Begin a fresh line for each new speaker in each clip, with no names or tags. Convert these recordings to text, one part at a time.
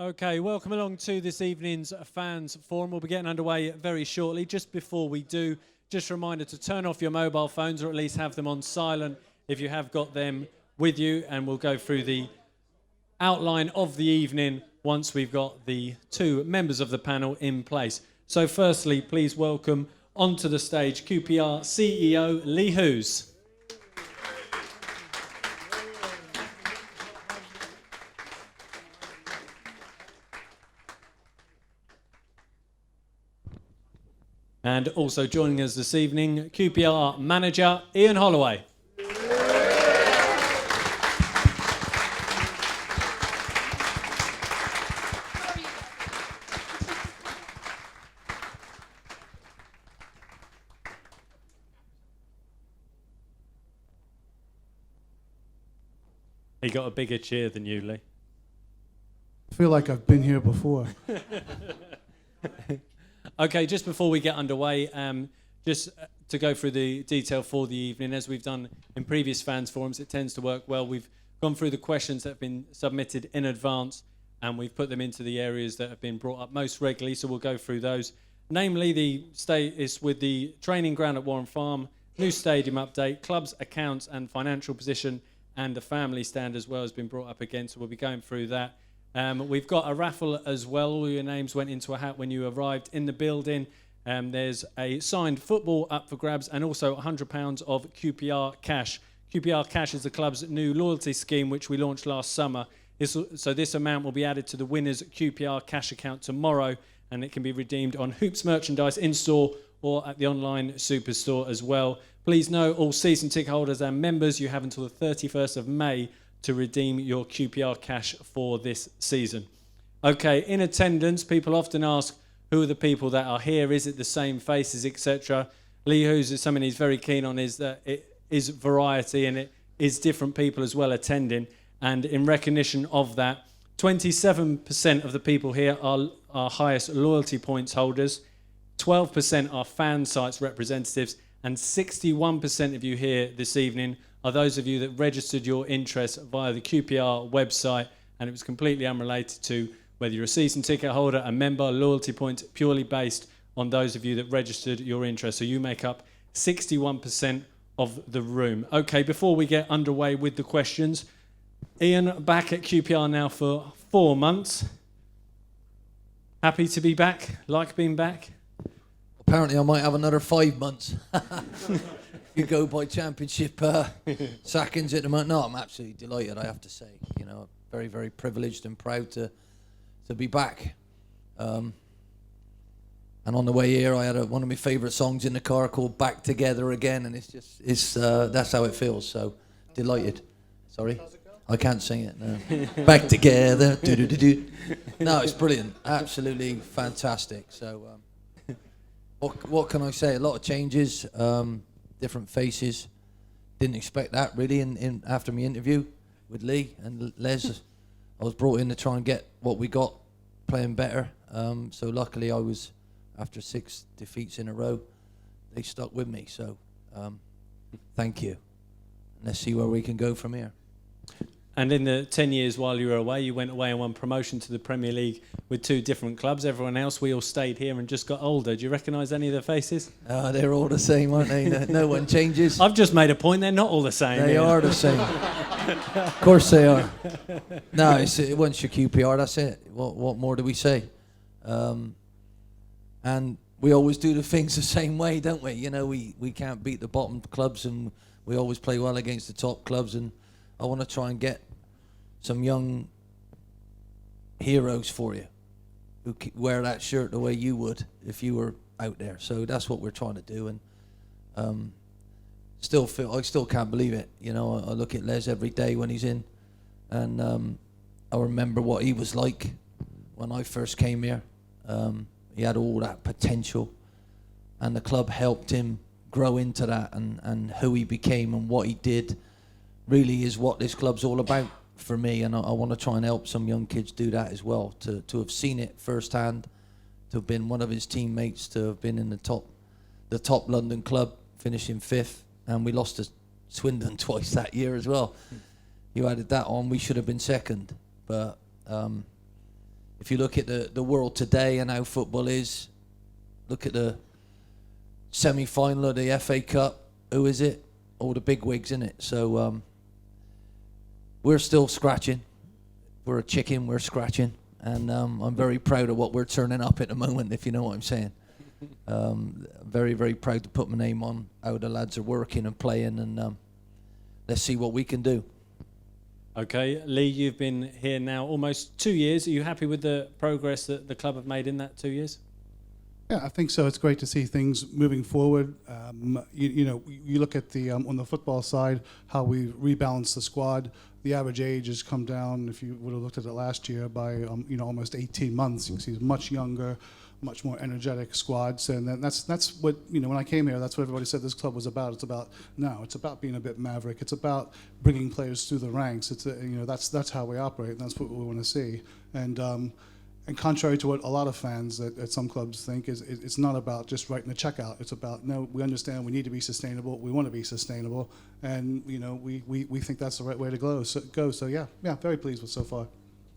Okay, welcome along to this evening's fans forum. We'll be getting underway very shortly. Just before we do, just a reminder to turn off your mobile phones or at least have them on silent if you have got them with you, and we'll go through the outline of the evening once we've got the two members of the panel in place. So firstly, please welcome onto the stage QPR CEO Lee Hughes. And also joining us this evening, QPR manager Ian Holloway. He got a bigger cheer than you, Lee.
I feel like I've been here before.
Okay, just before we get underway, just to go through the detail for the evening, as we've done in previous fans forums, it tends to work well. We've gone through the questions that have been submitted in advance, and we've put them into the areas that have been brought up most regularly, so we'll go through those. Namely, the status with the training ground at Warren Farm, new stadium update, clubs, accounts and financial position, and the family stand as well has been brought up again, so we'll be going through that. We've got a raffle as well. All your names went into a hat when you arrived in the building. There's a signed football up for grabs and also £100 of QPR Cash. QPR Cash is the club's new loyalty scheme, which we launched last summer. So this amount will be added to the winner's QPR Cash account tomorrow, and it can be redeemed on Hoops merchandise in-store or at the online superstore as well. Please note, all season ticket holders and members, you have until the 31st of May to redeem your QPR Cash for this season. Okay, in attendance, people often ask who are the people that are here, is it the same faces, etc. Lee Hughes is something he's very keen on, is that it is variety and it is different people as well attending, and in recognition of that, 27% of the people here are our highest loyalty points holders, 12% are fan sites representatives, and 61% of you here this evening are those of you that registered your interest via the QPR website, and it was completely unrelated to whether you're a season ticket holder, a member, loyalty points, purely based on those of you that registered your interest. So you make up 61% of the room. Okay, before we get underway with the questions, Ian, back at QPR now for 4 months. Happy to be back? Like being back?
Apparently I might have another 5 months. You go by championship sackings at the moment. No, I'm absolutely delighted, I have to say. You know, very, very privileged and proud to be back. And on the way here, I had one of my favourite songs in the car called "Back Together Again," and it's that's how it feels. So delighted. Sorry, I can't sing it. No. Back together. Do. No, it's brilliant. Absolutely fantastic. So, what can I say? A lot of changes. Different faces. Didn't expect that really in after my interview with Lee and Les. I was brought in to try and get what we got playing better. So luckily I was, after 6 defeats in a row, they stuck with me. So thank you. And let's see where we can go from here.
And in the 10 years while you were away, you went away and won promotion to the Premier League with 2 different clubs. Everyone else, we all stayed here and just got older. Do you recognise any of the faces?
They're all the same, aren't they? No one changes.
I've just made a point, they're not all the same.
They are the same. Of course they are. No, once you're QPR, that's it. What more do we say? And we always do the things the same way, don't we? You know, we can't beat the bottom clubs, and we always play well against the top clubs, and I want to try and get some young heroes for you who wear that shirt the way you would if you were out there. So that's what we're trying to do, and I still can't believe it. You know, I look at Les every day when he's in, and I remember what he was like when I first came here. He had all that potential, and the club helped him grow into that, and who he became and what he did really is what this club's all about for me, and I want to try and help some young kids do that as well, to have seen it firsthand, to have been one of his teammates, to have been in the top London club, finishing 5th, and we lost to Swindon twice that year as well. You added that on, we should have been 2nd, but if you look at the world today and how football is, look at the semi-final of the FA Cup. Who is it? All the big wigs in it. So we're still scratching. We're a chicken. We're scratching, and I'm very proud of what we're turning up at the moment. If you know what I'm saying. Very, very proud to put my name on how the lads are working and playing, and let's see what we can do.
Okay, Lee, you've been here now almost 2 years. Are you happy with the progress that the club have made in that 2 years?
Yeah, I think so. It's great to see things moving forward. You look at the on the football side, how we rebalanced the squad. The average age has come down, if you would have looked at it last year, by almost 18 months. You can see it's much younger, much more energetic squads, and that's what when I came here, that's what everybody said this club was about. It's about being a bit maverick. It's about bringing players through the ranks. It's that's how we operate, and that's what we want to see. And contrary to what a lot of fans at some clubs think, it's not about just writing a check out. It's about, no, we understand we need to be sustainable. We want to be sustainable, and we think that's the right way to go. So yeah, very pleased with so far.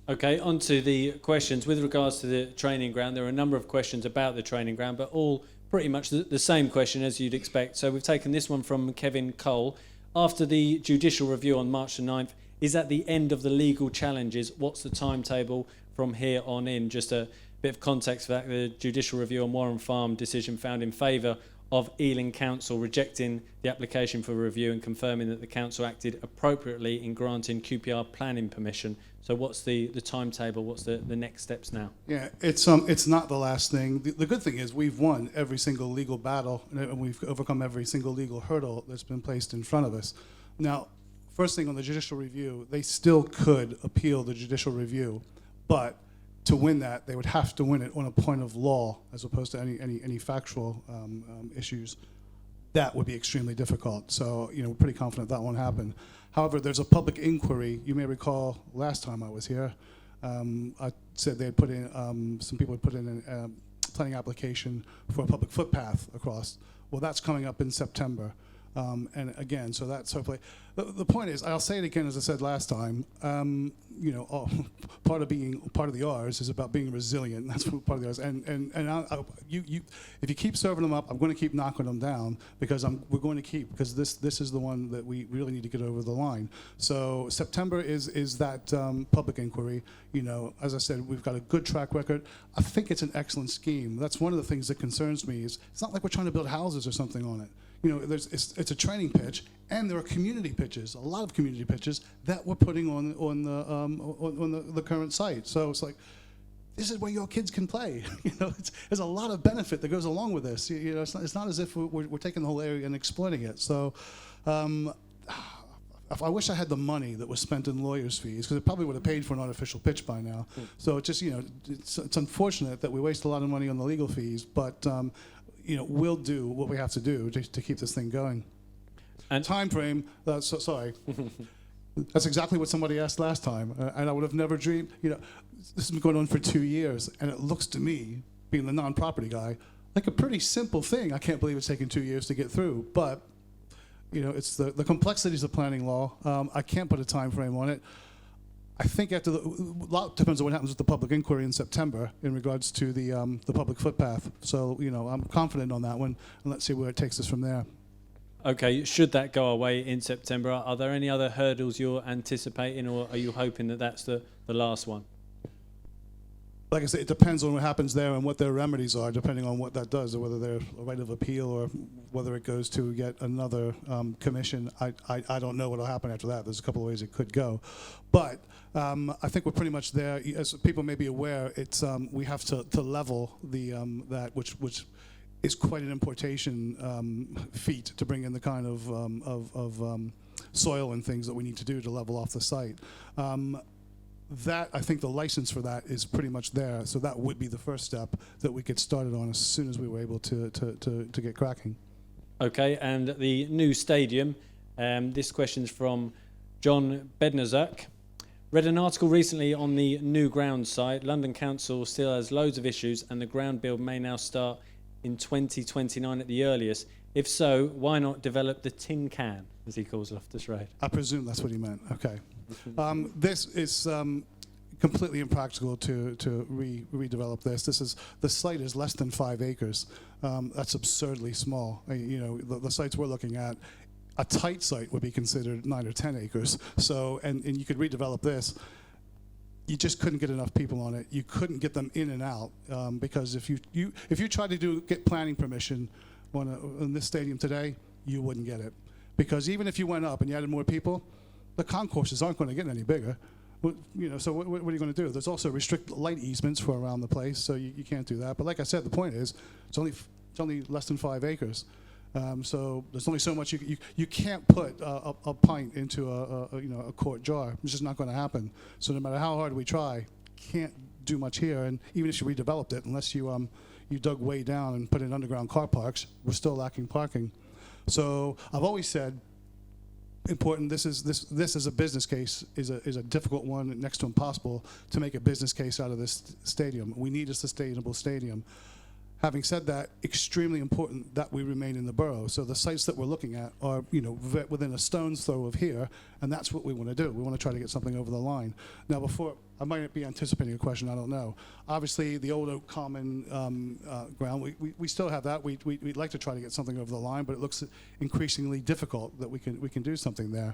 Okay, on to the questions. With regards to the training ground, there are a number of questions about the training ground, but all pretty much the same question as you'd expect. So we've taken this one from Kevin Cole. After the judicial review on March the 9th, is that the end of the legal challenges? What's the timetable from here on in? Just a bit of context for that. The judicial review on Warren Farm decision found in favour of Ealing Council, rejecting the application for review and confirming that the council acted appropriately in granting QPR planning permission. So what's the timetable? What's the next steps now?
Yeah, it's not the last thing. The good thing is we've won every single legal battle, and we've overcome every single legal hurdle that's been placed in front of us. Now, first thing on the judicial review, they still could appeal the judicial review, but to win that, they would have to win it on a point of law as opposed to any factual issues. That would be extremely difficult. So, we're pretty confident that won't happen. However, there's a public inquiry. You may recall last time I was here, I said they had put in, some people had put in a planning application for a public footpath across. Well, that's coming up in September. And again, so that's hopefully, the point is, I'll say it again as I said last time, part of the R's is about being resilient. That's what part of the R's. And if you keep serving them up, I'm going to keep knocking them down because because this is the one that we really need to get over the line. So September is that public inquiry. As I said, we've got a good track record. I think it's an excellent scheme. That's one of the things that concerns me is it's not like we're trying to build houses or something on it. It's a training pitch, and there are community pitches, a lot of community pitches that we're putting on the current site. So it's like, this is where your kids can play. There's a lot of benefit that goes along with this. It's not as if we're taking the whole area and exploiting it. So, I wish I had the money that was spent in lawyers' fees, because it probably would have paid for an artificial pitch by now. So it's just it's unfortunate that we waste a lot of money on the legal fees, but. We'll do what we have to do to keep this thing going. And time frame, sorry. That's exactly what somebody asked last time, and I would have never dreamed. This has been going on for 2 years, and it looks to me, being the non-property guy, like a pretty simple thing. I can't believe it's taken 2 years to get through, but it's the complexities of planning law. I can't put a time frame on it. I think a lot depends on what happens with the public inquiry in September in regards to the public footpath. So, I'm confident on that one, and let's see where it takes us from there.
Okay, should that go away in September, are there any other hurdles you're anticipating, or are you hoping that that's the last one?
Like I said, it depends on what happens there and what their remedies are, depending on what that does, or whether they're a right of appeal or whether it goes to yet another commission. I don't know what will happen after that. There's a couple of ways it could go. But I think we're pretty much there. As people may be aware, it's we have to level that, which is quite an importation feat to bring in the kind of soil and things that we need to do to level off the site. That, I think the license for that is pretty much there, so that would be the first step that we get started on as soon as we were able to get cracking. Okay,
and the new stadium, this question's from John Bednazak. Read an article recently on the new ground site. London Council still has loads of issues, and the ground build may now start in 2029 at the earliest. If so, why not develop the tin can, as he calls Loftus Road?
I presume that's what he meant. Okay. This is completely impractical to redevelop this. The site is less than 5 acres. That's absurdly small. The sites we're looking at, a tight site would be considered 9 or 10 acres. So, and you could redevelop this. You just couldn't get enough people on it. You couldn't get them in and out because if you tried to get planning permission in this stadium today, you wouldn't get it, because even if you went up and you added more people, the concourses aren't going to get any bigger. So what are you going to do? There's also restricted light easements for around the place, so you can't do that. But like I said, the point is it's only less than 5 acres. So there's only so much you can't put a pint into a quart jar. It's just not going to happen. So no matter how hard we try, can't do much here. And even if you redeveloped it, unless you dug way down and put in underground car parks, we're still lacking parking. So I've always said, important. This is a business case is a difficult one, next to impossible to make a business case out of this stadium. We need a sustainable stadium. Having said that, extremely important that we remain in the borough. So the sites that we're looking at are, within a stone's throw of here, and that's what we want to do. We want to try to get something over the line. Now, before I might be anticipating a question, I don't know. Obviously, the old Oak Common ground, we still have that. We'd like to try to get something over the line, but it looks increasingly difficult that we can do something there.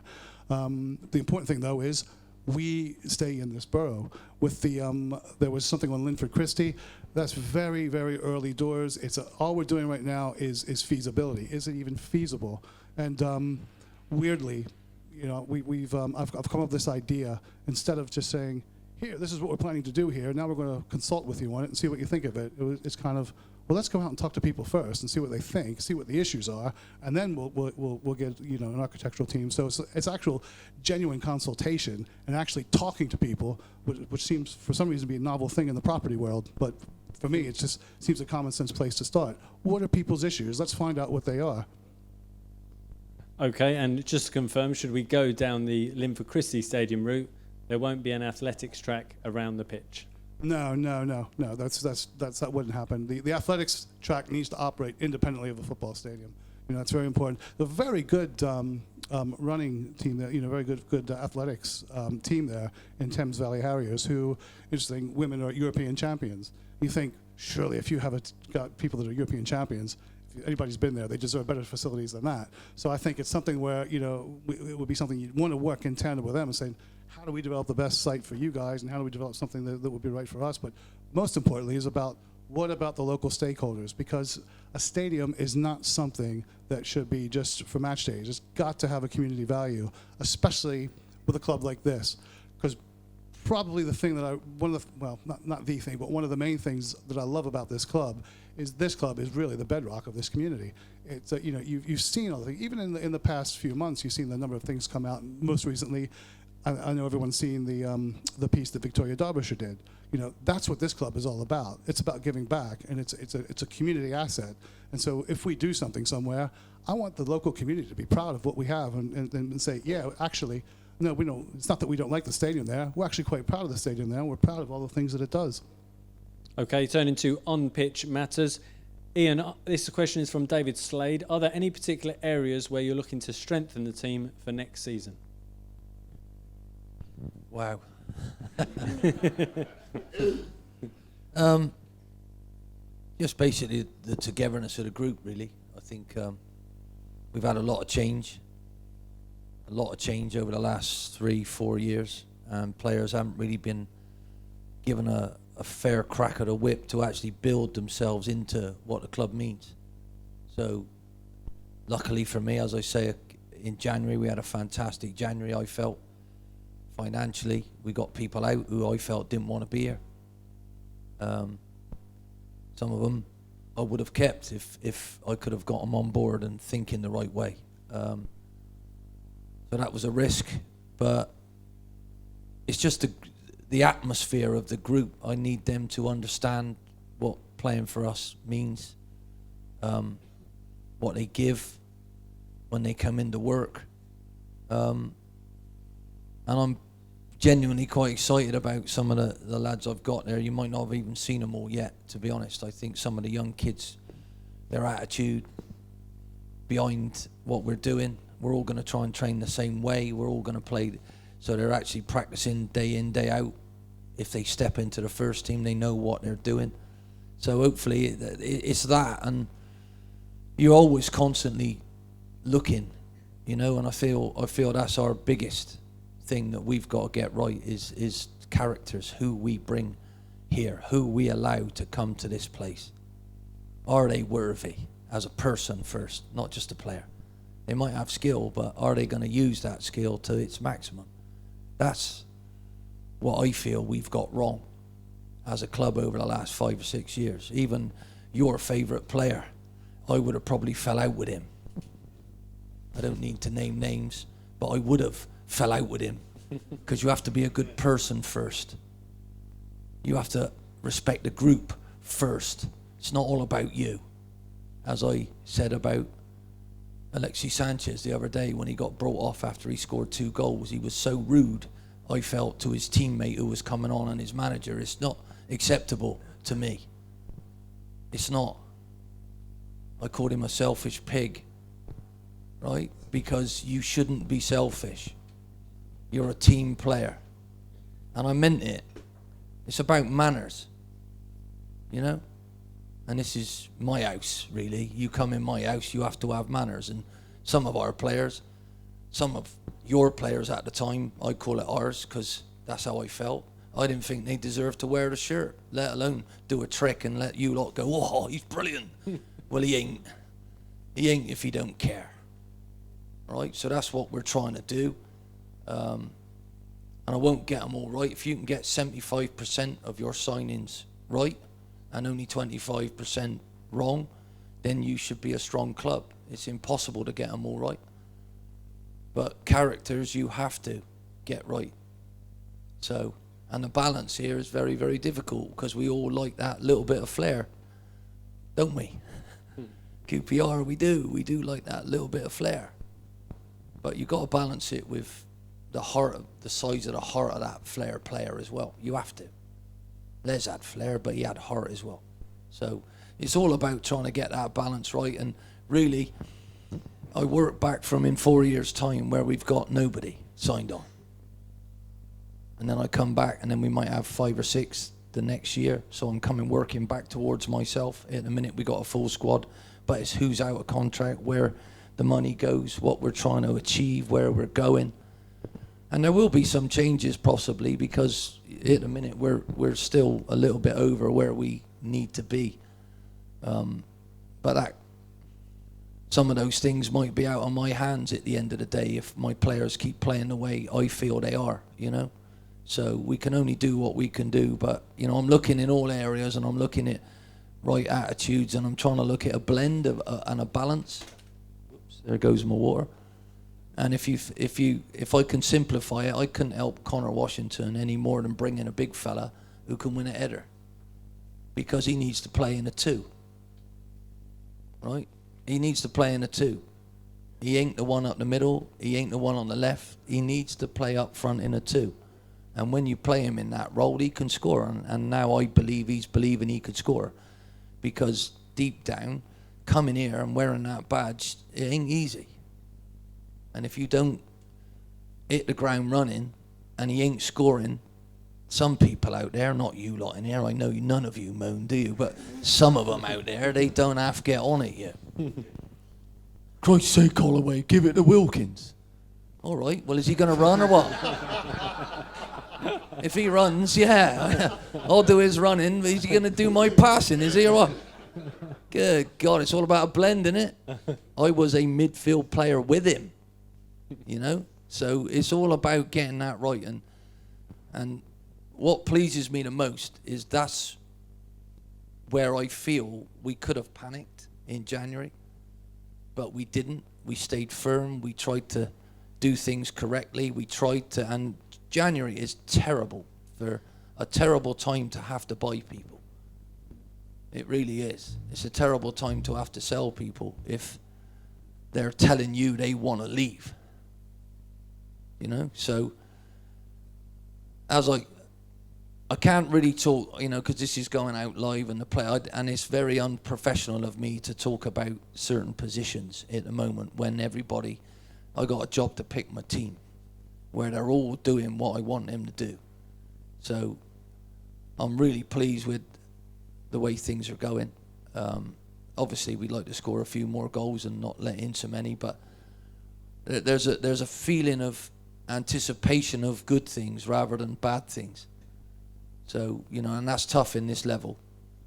The important thing, though, is we stay in this borough. With there was something on Linford Christie. That's very, very early doors. All we're doing right now is feasibility. Is it even feasible? And weirdly, I've come up with this idea. Instead of just saying, here, this is what we're planning to do here. Now we're going to consult with you on it and see what you think of it. It's kind of, well, let's go out and talk to people first and see what they think, see what the issues are, and then we'll get an architectural team. So it's actual genuine consultation and actually talking to people, which seems for some reason to be a novel thing in the property world. But for me, it just seems a common sense place to start. What are people's issues? Let's find out what they are.
Okay, and just to confirm, should we go down the Linford Christie Stadium route, there won't be an athletics track around the pitch?
No. That wouldn't happen. The athletics track needs to operate independently of a football stadium. That's very important. The very good running team there, very good athletics team there in Thames Valley Harriers, who, interesting, women are European champions. You think, surely if you have got people that are European champions, if anybody's been there, they deserve better facilities than that. So I think it's something where, it would be something you'd want to work in tandem with them and saying, how do we develop the best site for you guys, and how do we develop something that would be right for us? But most importantly is about, what about the local stakeholders? Because a stadium is not something that should be just for match days. It's got to have a community value, especially with a club like this. Because probably the thing that not the thing, but one of the main things that I love about this club is really the bedrock of this community. It's you've seen all the things, even in the past few months, you've seen the number of things come out. Most recently, I know everyone's seen the piece that Victoria Derbyshire did. That's what this club is all about. It's about giving back, and it's a community asset. And so if we do something somewhere, I want the local community to be proud of what we have and say, yeah, actually, no, we don't. It's not that we don't like the stadium there. We're actually quite proud of the stadium there. We're proud of all the things that it does.
Okay, turning to on-pitch matters. Ian, this question is from David Slade. Are there any particular areas where you're looking to strengthen the team for next season?
Wow. Just basically the togetherness of the group, really. I think we've had a lot of change over the last 3-4 years, and players haven't really been given a fair crack at a whip to actually build themselves into what the club means. So luckily for me, as I say, in January we had a fantastic January. I felt financially we got people out who I felt didn't want to be here. Some of them I would have kept if I could have got them on board and thinking the right way. So that was a risk, but it's just the atmosphere of the group. I need them to understand what playing for us means, what they give when they come into work. And I'm genuinely quite excited about some of the lads I've got there. You might not have even seen them all yet, to be honest. I think some of the young kids, their attitude behind what we're doing, we're all going to try and train the same way. We're all going to play, so they're actually practicing day in, day out if they step into the first team, they know what they're doing. So hopefully it's that, and you're always constantly looking, you know. And I feel that's our biggest thing that we've got to get right is characters, who we bring here, who we allow to come to this place. Are they worthy as a person first, not just a player? They might have skill, but are they going to use that skill to its maximum? That's what I feel we've got wrong as a club over the last 5 or 6 years. Even your favourite player, I would have probably fell out with him. I don't need to name names, but I would have fell out with him, because you have to be a good person first. You have to respect the group first. It's not all about you. As I said about Alexis Sanchez the other day, when he got brought off after he scored 2 goals, he was so rude, I felt, to his teammate who was coming on and his manager. It's not acceptable to me. It's not. I called him a selfish pig, right? Because you shouldn't be selfish. You're a team player. And I meant it. It's about manners, you know? And this is my house, really. You come in my house, you have to have manners. And some of our players, some of your players at the time, I call it ours, because that's how I felt. I didn't think they deserved to wear the shirt, let alone do a trick and let you lot go, oh, he's brilliant. Well, he ain't. He ain't if he don't care. Right? So that's what we're trying to do. And I won't get them all right. If you can get 75% of your signings right and only 25% wrong, then you should be a strong club. It's impossible to get them all right. But characters you have to get right. So, and the balance here is very, very difficult, because we all like that little bit of flair, don't we? QPR, we do like that little bit of flair. But you've got to balance it with the heart, the size of the heart of that flair player as well. You have to. Les had flair, but he had heart as well. So it's all about trying to get that balance right. And really, I work back from in 4 years' time where we've got nobody signed on. And then I come back, and then we might have 5 or 6 the next year. So I'm working back towards myself. In a minute, we got a full squad, but it's who's out of contract, where the money goes, what we're trying to achieve, where we're going. And there will be some changes possibly, because at the minute we're still a little bit over where we need to be. But that some of those things might be out of my hands at the end of the day if my players keep playing the way I feel they are, you know. So we can only do what we can do. But, you know, I'm looking in all areas, and I'm looking at right attitudes, and I'm trying to look at a blend of and a balance. Oops, there goes my water. And if I can simplify it, I couldn't help Connor Washington any more than bring in a big fella who can win a header, because he needs to play in a 2. Right? He needs to play in a 2. He ain't the one up the middle. He ain't the one on the left. He needs to play up front in a 2. And when you play him in that role, he can score. And now I believe he's believing he could score, because deep down, coming here and wearing that badge, it ain't easy. And if you don't hit the ground running and he ain't scoring, some people out there, not you lot in here, I know none of you moan, do you? But some of them out there, they don't have to get on it yet. Christ's sake, Holloway, give it to Wilkins. All right, well, is he going to run or what? If he runs, yeah, I'll do his running. Is he going to do my passing, is he, or what? Good God, it's all about a blend, isn't it? I was a midfield player with him, you know? So it's all about getting that right. And what pleases me the most is that's where I feel we could have panicked in January, but we didn't. We stayed firm. We tried to do things correctly. We tried to, and January is terrible, for a terrible time to have to buy people. It really is. It's a terrible time to have to sell people if they're telling you they want to leave. You know, so as I can't really talk, you know, because this is going out live and and it's very unprofessional of me to talk about certain positions at the moment when I got a job to pick my team, where they're all doing what I want them to do. So I'm really pleased with the way things are going. Obviously, we'd like to score a few more goals and not let in so many, but there's a feeling of anticipation of good things rather than bad things. So, you know, and that's tough in this level.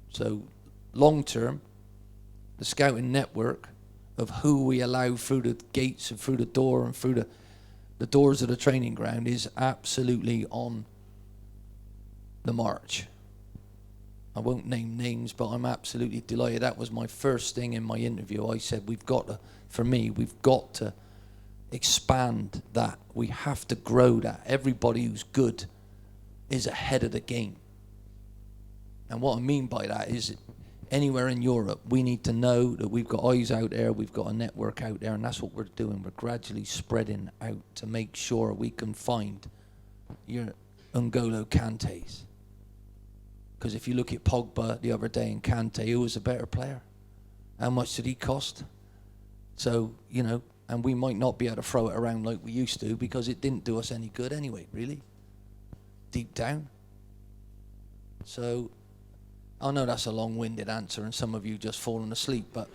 So, long term, the scouting network of who we allow through the gates and through the door and through the doors of the training ground is absolutely on the march. I won't name names, but I'm absolutely delighted. That was my first thing in my interview. I said, we've got to expand that. We have to grow that. Everybody who's good is ahead of the game. And what I mean by that is anywhere in Europe, we need to know that we've got eyes out there, we've got a network out there, and that's what we're doing. We're gradually spreading out to make sure we can find your N'Golo Kantés. Because if you look at Pogba the other day and Kante, who was a better player? How much did he cost? So, you know, and we might not be able to throw it around like we used to because it didn't do us any good anyway, really, deep down. So, I know that's a long-winded answer and some of you just fallen asleep, but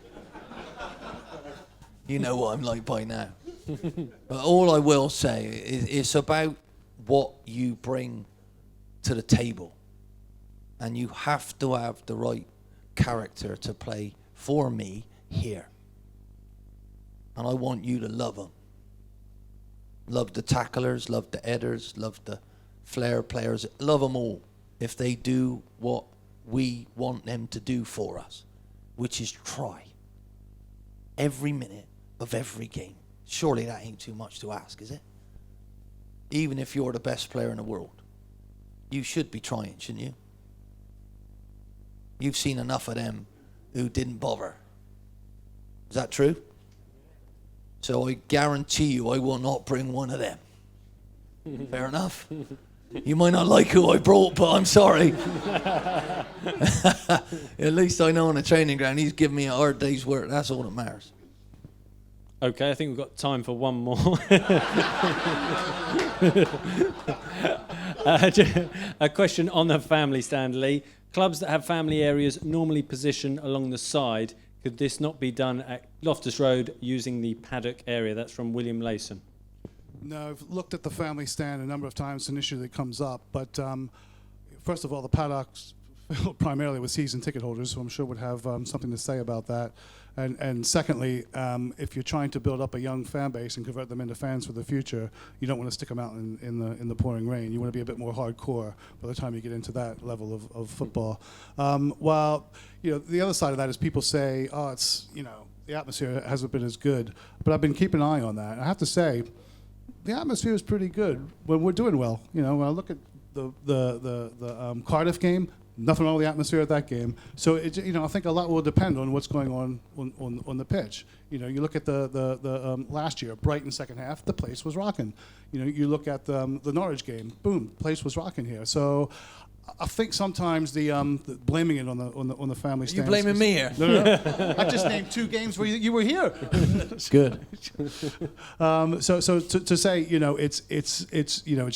you know what I'm like by now. But all I will say is it's about what you bring to the table. And you have to have the right character to play for me here. And I want you to love them. Love the tacklers, love the headers, love the flair players. Love them all if they do what we want them to do for us, which is try every minute of every game. Surely that ain't too much to ask, is it? Even if you're the best player in the world, you should be trying, shouldn't you? You've seen enough of them who didn't bother. Is that true? So I guarantee you I will not bring one of them. Fair enough? You might not like who I brought, but I'm sorry. At least I know on the training ground he's given me a hard day's work. That's all that matters.
Okay, I think we've got time for one more. A question on the family stand, Lee. Clubs that have family areas normally position along the side. Could this not be done at Loftus Road using the paddock area? That's from William Layson.
No, I've looked at the family stand a number of times. It's an issue that comes up. But first of all, the paddocks primarily with season ticket holders, so I'm sure would have something to say about that. And secondly, if you're trying to build up a young fan base and convert them into fans for the future, you don't want to stick them out in the pouring rain. You want to be a bit more hardcore by the time you get into that level of football. While the other side of that is people say, oh, it's the atmosphere hasn't been as good, but I've been keeping an eye on that. And I have to say, the atmosphere is pretty good when we're doing well. When I look at the Cardiff game. Nothing wrong with the atmosphere at that game. So I think a lot will depend on what's going on the pitch. You look at the last year, Brighton second half, the place was rocking. You look at the Norwich game, boom, the place was rocking here. So I think sometimes the blaming it on the family stands.
You blaming me here?
No. I just named 2 games where you were here.
It's good.
So to say it's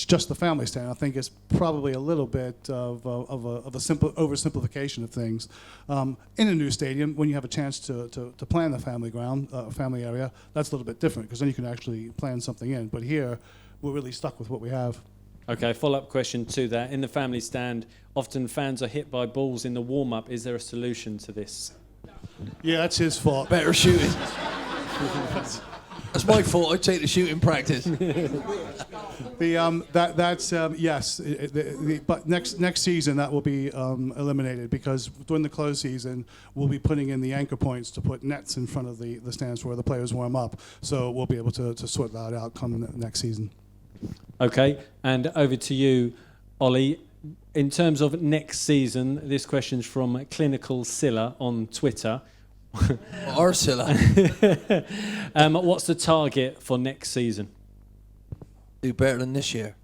just the family stand, I think is probably a little bit of a simple oversimplification of things. In a new stadium, when you have a chance to plan the family area, that's a little bit different because then you can actually plan something in. But here, we're really stuck with what we have.
Okay, follow-up question to that. In the family stand, often fans are hit by balls in the warm-up. Is there a solution to this?
Yeah, that's his fault.
Better shooting. That's my fault. I take the shooting practice.
Yes. But next season that will be eliminated because during the closed season we'll be putting in the anchor points to put nets in front of the stands where the players warm up. So we'll be able to sort that out come next season.
Okay, and over to you, Ollie. In terms of next season, this question's from Clinical Silla on Twitter.
Ursula.
What's the target for next season?
Do better than this year.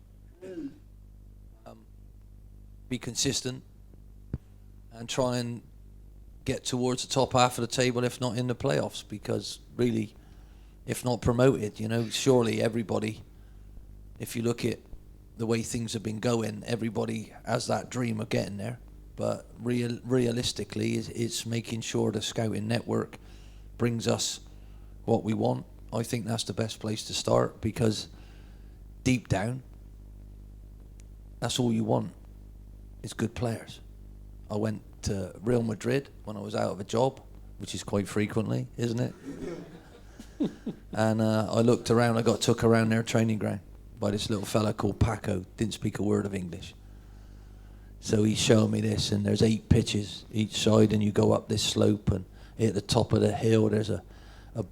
Be consistent and try and get towards the top half of the table, if not in the playoffs, because really, if not promoted, surely everybody, if you look at the way things have been going, everybody has that dream of getting there. But realistically, it's making sure the scouting network brings us what we want. I think that's the best place to start, because deep down, that's all you want, is good players. I went to Real Madrid when I was out of a job, which is quite frequently, isn't it? And I looked around, I got took around their training ground by this little fella called Paco, didn't speak a word of English. So he's showing me this, and there's 8 pitches each side, and you go up this slope, and at the top of the hill there's a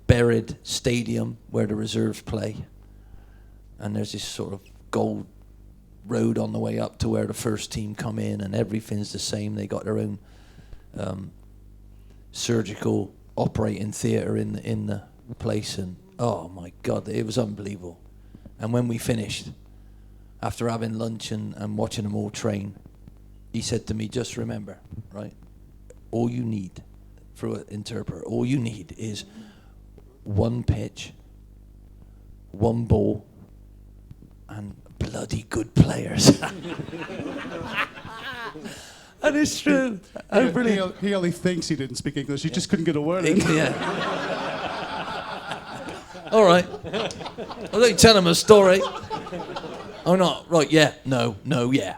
buried stadium where the reserves play. And there's this sort of gold road on the way up to where the first team come in, and everything's the same. They got their own surgical operating theatre in the place, and oh my God, it was unbelievable. And when we finished, after having lunch and watching them all train, he said to me, just remember, right, all you need, through an interpreter, all you need is one pitch, one ball, and bloody good players. And it's true.
He only thinks he didn't speak English. He just couldn't get a word in.
Yeah. All right. I'll let you tell him a story. Oh, no. Right, yeah. No, yeah.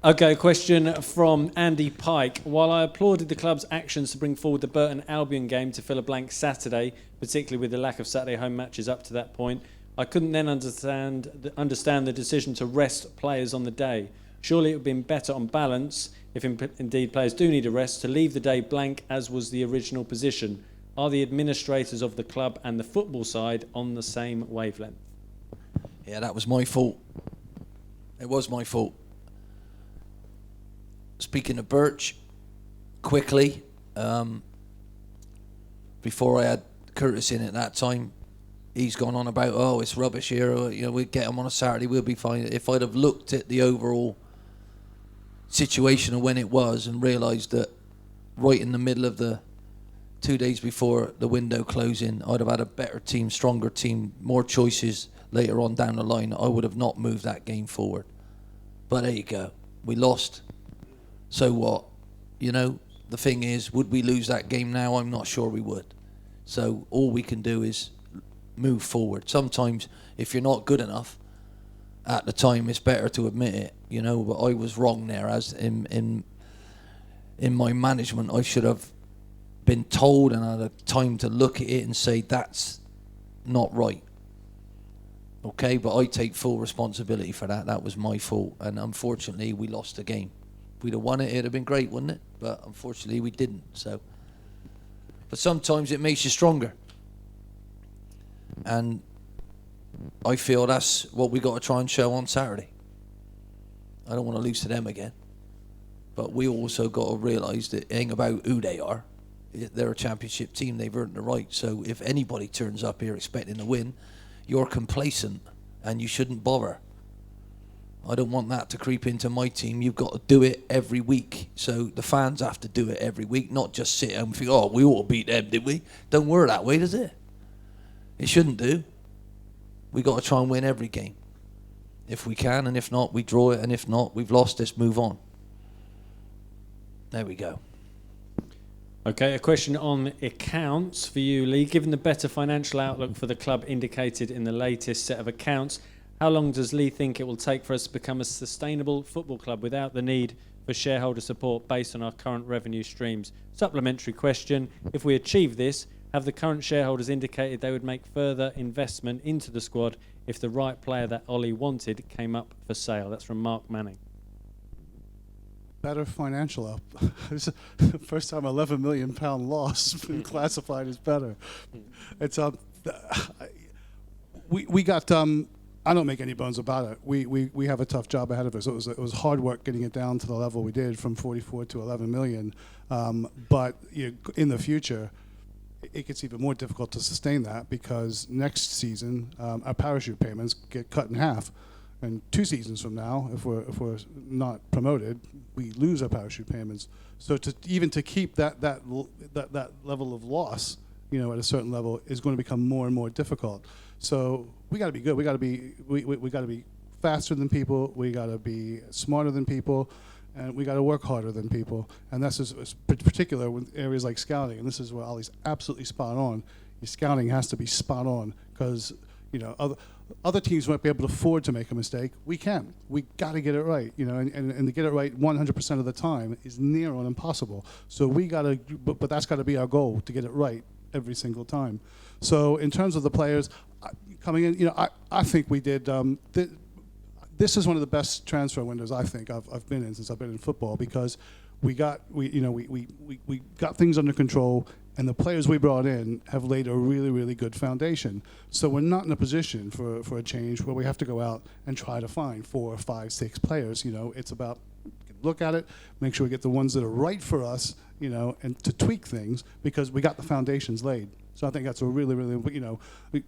Okay, question from Andy Pike. While I applauded the club's actions to bring forward the Burton Albion game to fill a blank Saturday, particularly with the lack of Saturday home matches up to that point, I couldn't then understand the decision to rest players on the day. Surely it would have been better on balance, if indeed players do need a rest, to leave the day blank as was the original position. Are the administrators of the club and the football side on the same wavelength?
Yeah, that was my fault. It was my fault. Speaking of Birch, quickly, before I had Curtis in at that time, he's gone on about, oh, it's rubbish here, or, you know, we'll get him on a Saturday, we'll be fine. If I'd have looked at the overall situation of when it was and realised that right in the middle of the 2 days before the window closing, I'd have had a better team, stronger team, more choices later on down the line, I would have not moved that game forward. But there you go. We lost. So what? You know, the thing is, would we lose that game now? I'm not sure we would. So all we can do is move forward. Sometimes if you're not good enough at the time, it's better to admit it, you know. But I was wrong there. As in my management, I should have been told and had a time to look at it and say, that's not right. Okay, but I take full responsibility for that. That was my fault, and unfortunately we lost the game. If we'd have won it, it'd have been great, wouldn't it? But unfortunately we didn't. So, but sometimes it makes you stronger, and I feel that's what we got to try and show on Saturday. I don't want to lose to them again, but we also got to realise that it ain't about who they are. They're a championship team. They've earned the right. So if anybody turns up here expecting to win, you're complacent and you shouldn't bother. I don't want that to creep into my team. You've got to do it every week. So the fans have to do it every week, not just sit and think, oh, we ought to beat them, did we? Don't work that way, does it? It shouldn't do. We got to try and win every game. If we can, and if not, we draw it, and if not, we've lost, let's move on. There we go.
Okay, a question on accounts for you, Lee. Given the better financial outlook for the club indicated in the latest set of accounts, how long does Lee think it will take for us to become a sustainable football club without the need for shareholder support based on our current revenue streams? Supplementary question, if we achieve this, have the current shareholders indicated they would make further investment into the squad if the right player that Ollie wanted came up for sale? That's from Mark Manning.
Better financial up. It's the first time £11 million loss has been classified as better. It's we got I don't make any bones about it. We have a tough job ahead of us. It was hard work getting it down to the level we did from 44 to 11 million. But in the future, it gets even more difficult to sustain that because next season our parachute payments get cut in half. And 2 seasons from now, if we're not promoted, we lose our parachute payments. So to keep that level of loss, at a certain level is going to become more and more difficult. So we got to be good. We got to be faster than people. We got to be smarter than people, and we got to work harder than people. And that's particular with areas like scouting. And this is where Ollie's absolutely spot on. Your scouting has to be spot on because other teams might be able to afford to make a mistake. We can. We got to get it right, and to get it right 100% of the time is near on impossible. So we got to, but that's got to be our goal, to get it right every single time. So in terms of the players coming in, I think we did. This is one of the best transfer windows I think I've been in since I've been in football, because we got things under control. And the players we brought in have laid a really, really good foundation. So we're not in a position for a change where we have to go out and try to find 4, 5, 6 players. It's about look at it, make sure we get the ones that are right for us, and to tweak things because we got the foundations laid. So I think that's a really, really, we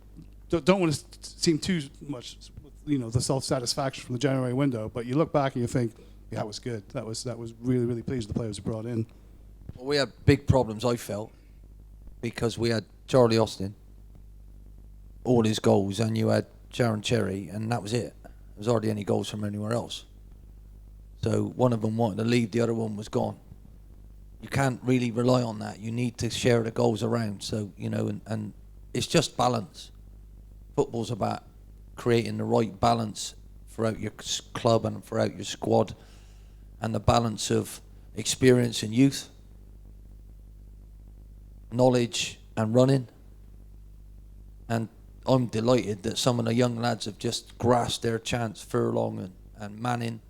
don't want to seem too much, the self-satisfaction from the January window. But you look back and you think, yeah, that was good. That was really, really pleased with the players we brought in.
Well, we had big problems, I felt, because we had Charlie Austin, all his goals, and you had Sharon Cherry, and that was it. There was hardly any goals from anywhere else. So one of them wanted to leave, the other one was gone. You can't really rely on that. You need to share the goals around. So, and it's just balance. Football's about creating the right balance throughout your club and throughout your squad, and the balance of experience and youth, knowledge and running. And I'm delighted that some of the young lads have just grasped their chance. Furlong and Manning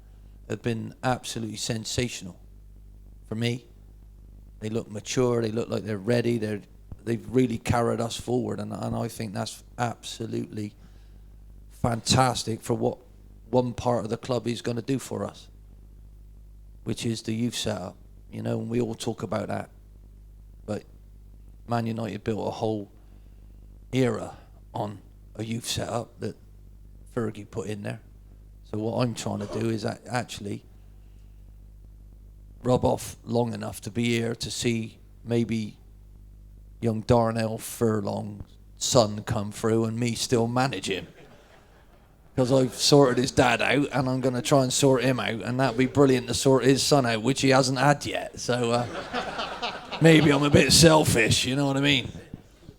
have been absolutely sensational for me. They look mature, they look like they're ready, they've really carried us forward, and I think that's absolutely fantastic for what one part of the club is going to do for us, which is the youth setup, and we all talk about that. But Man United built a whole era on a youth setup that Fergie put in there. So what I'm trying to do is actually rub off long enough to be here to see maybe young Darnell Furlong's son come through and me still manage him. Because I've sorted his dad out and I'm going to try and sort him out, and that'd be brilliant to sort his son out, which he hasn't had yet. So maybe I'm a bit selfish, you know what I mean?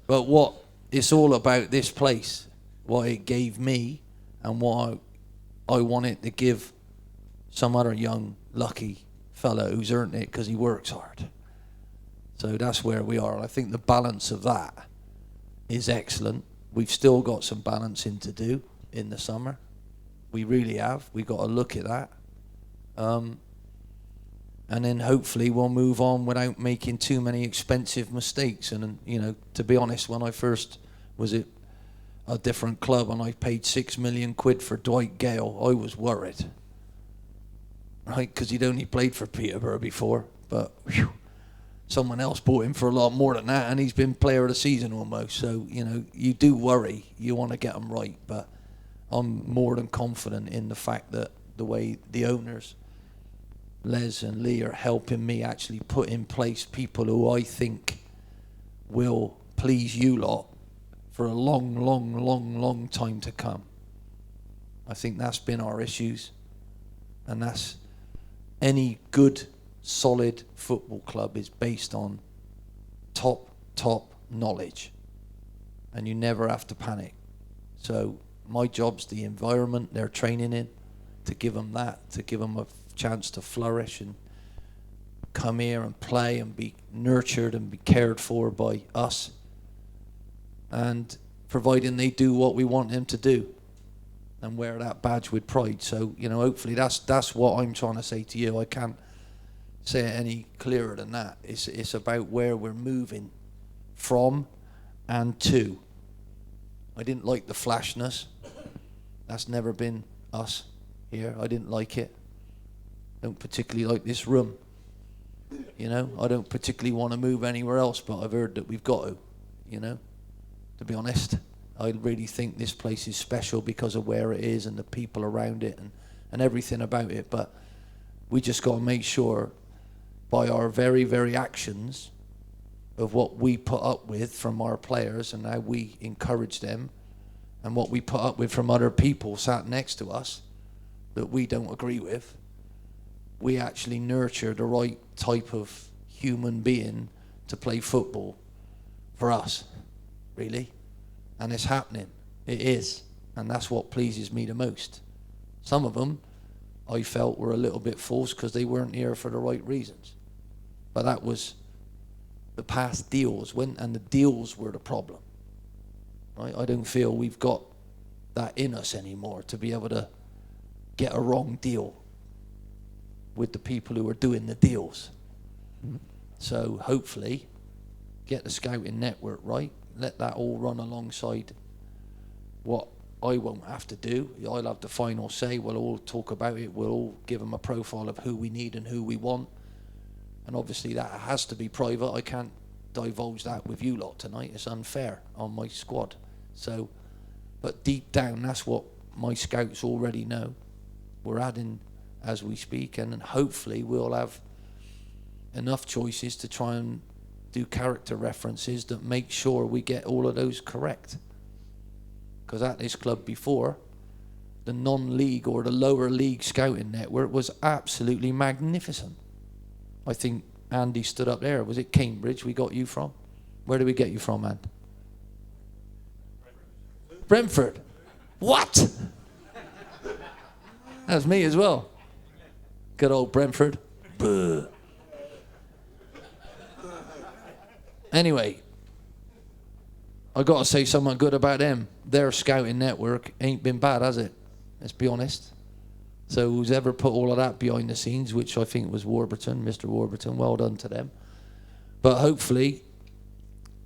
But what it's all about, this place, what it gave me and what I want it to give some other young lucky fella who's earned it because he works hard. So that's where we are. I think the balance of that is excellent. We've still got some balancing to do in the summer. We really have. We've got to look at that. And then hopefully we'll move on without making too many expensive mistakes. And, to be honest, when I first was at a different club and I paid £6 million for Dwight Gale, I was worried. Right? Because he'd only played for Peterborough before. But someone else bought him for a lot more than that, and he's been player of the season almost. So, you do worry. You want to get them right. But I'm more than confident in the fact that the way the owners, Les and Lee, are helping me actually put in place people who I think will please you lot for a long, long, long, long time to come. I think that's been our issues, and that's any good, solid football club is based on top knowledge, and you never have to panic. So my job's the environment they're training in, to give them that, to give them a chance to flourish and come here and play and be nurtured and be cared for by us, and providing they do what we want them to do and wear that badge with pride. So hopefully that's what I'm trying to say to you. I can't say it any clearer than that. It's about where we're moving from and to. I didn't like the flashness. That's never been us here. I didn't like it. Don't particularly like this room. I don't particularly want to move anywhere else, but I've heard that we've got to be honest. I really think this place is special because of where it is and the people around it and everything about it. But we just got to make sure by our very, very actions of what we put up with from our players and how we encourage them, and what we put up with from other people sat next to us that we don't agree with, we actually nurture the right type of human being to play football for us, really. And it's happening. It is. And that's what pleases me the most. Some of them I felt were a little bit false because they weren't here for the right reasons. But that was the past deals, and the deals were the problem. Right? I don't feel we've got that in us anymore to be able to get a wrong deal with the people who are doing the deals. So hopefully get the scouting network right, let that all run alongside what I won't have to do. I'll have the final say, we'll all talk about it, we'll all give them a profile of who we need and who we want, and obviously that has to be private. I can't divulge that with you lot tonight, it's unfair on my squad. So, but deep down that's what my scouts already know. We're adding as we speak, and hopefully we'll have enough choices to try and do character references that make sure we get all of those correct. Because at this club before, the non-league or the lower league scouting network was absolutely magnificent. I think Andy stood up there. Was it Cambridge we got you from? Where did we get you from, Andy? Brentford. What? That was me as well. Good old Brentford. Buh. Anyway, I got to say something good about them. Their scouting network ain't been bad, has it? Let's be honest. So who's ever put all of that behind the scenes, which I think was Warburton, Mr. Warburton, well done to them. But hopefully,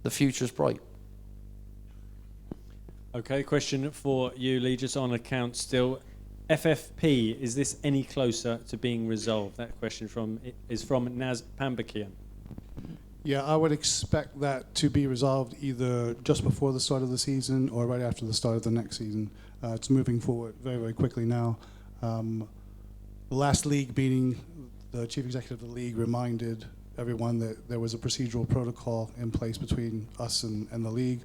the future's bright.
Okay, question for you, Lee, just on account still. FFP, is this any closer to being resolved? That question is from Naz Pambakian.
Yeah, I would expect that to be resolved either just before the start of the season or right after the start of the next season. It's moving forward very, very quickly now. The last league meeting, the chief executive of the league reminded everyone that there was a procedural protocol in place between us and the league,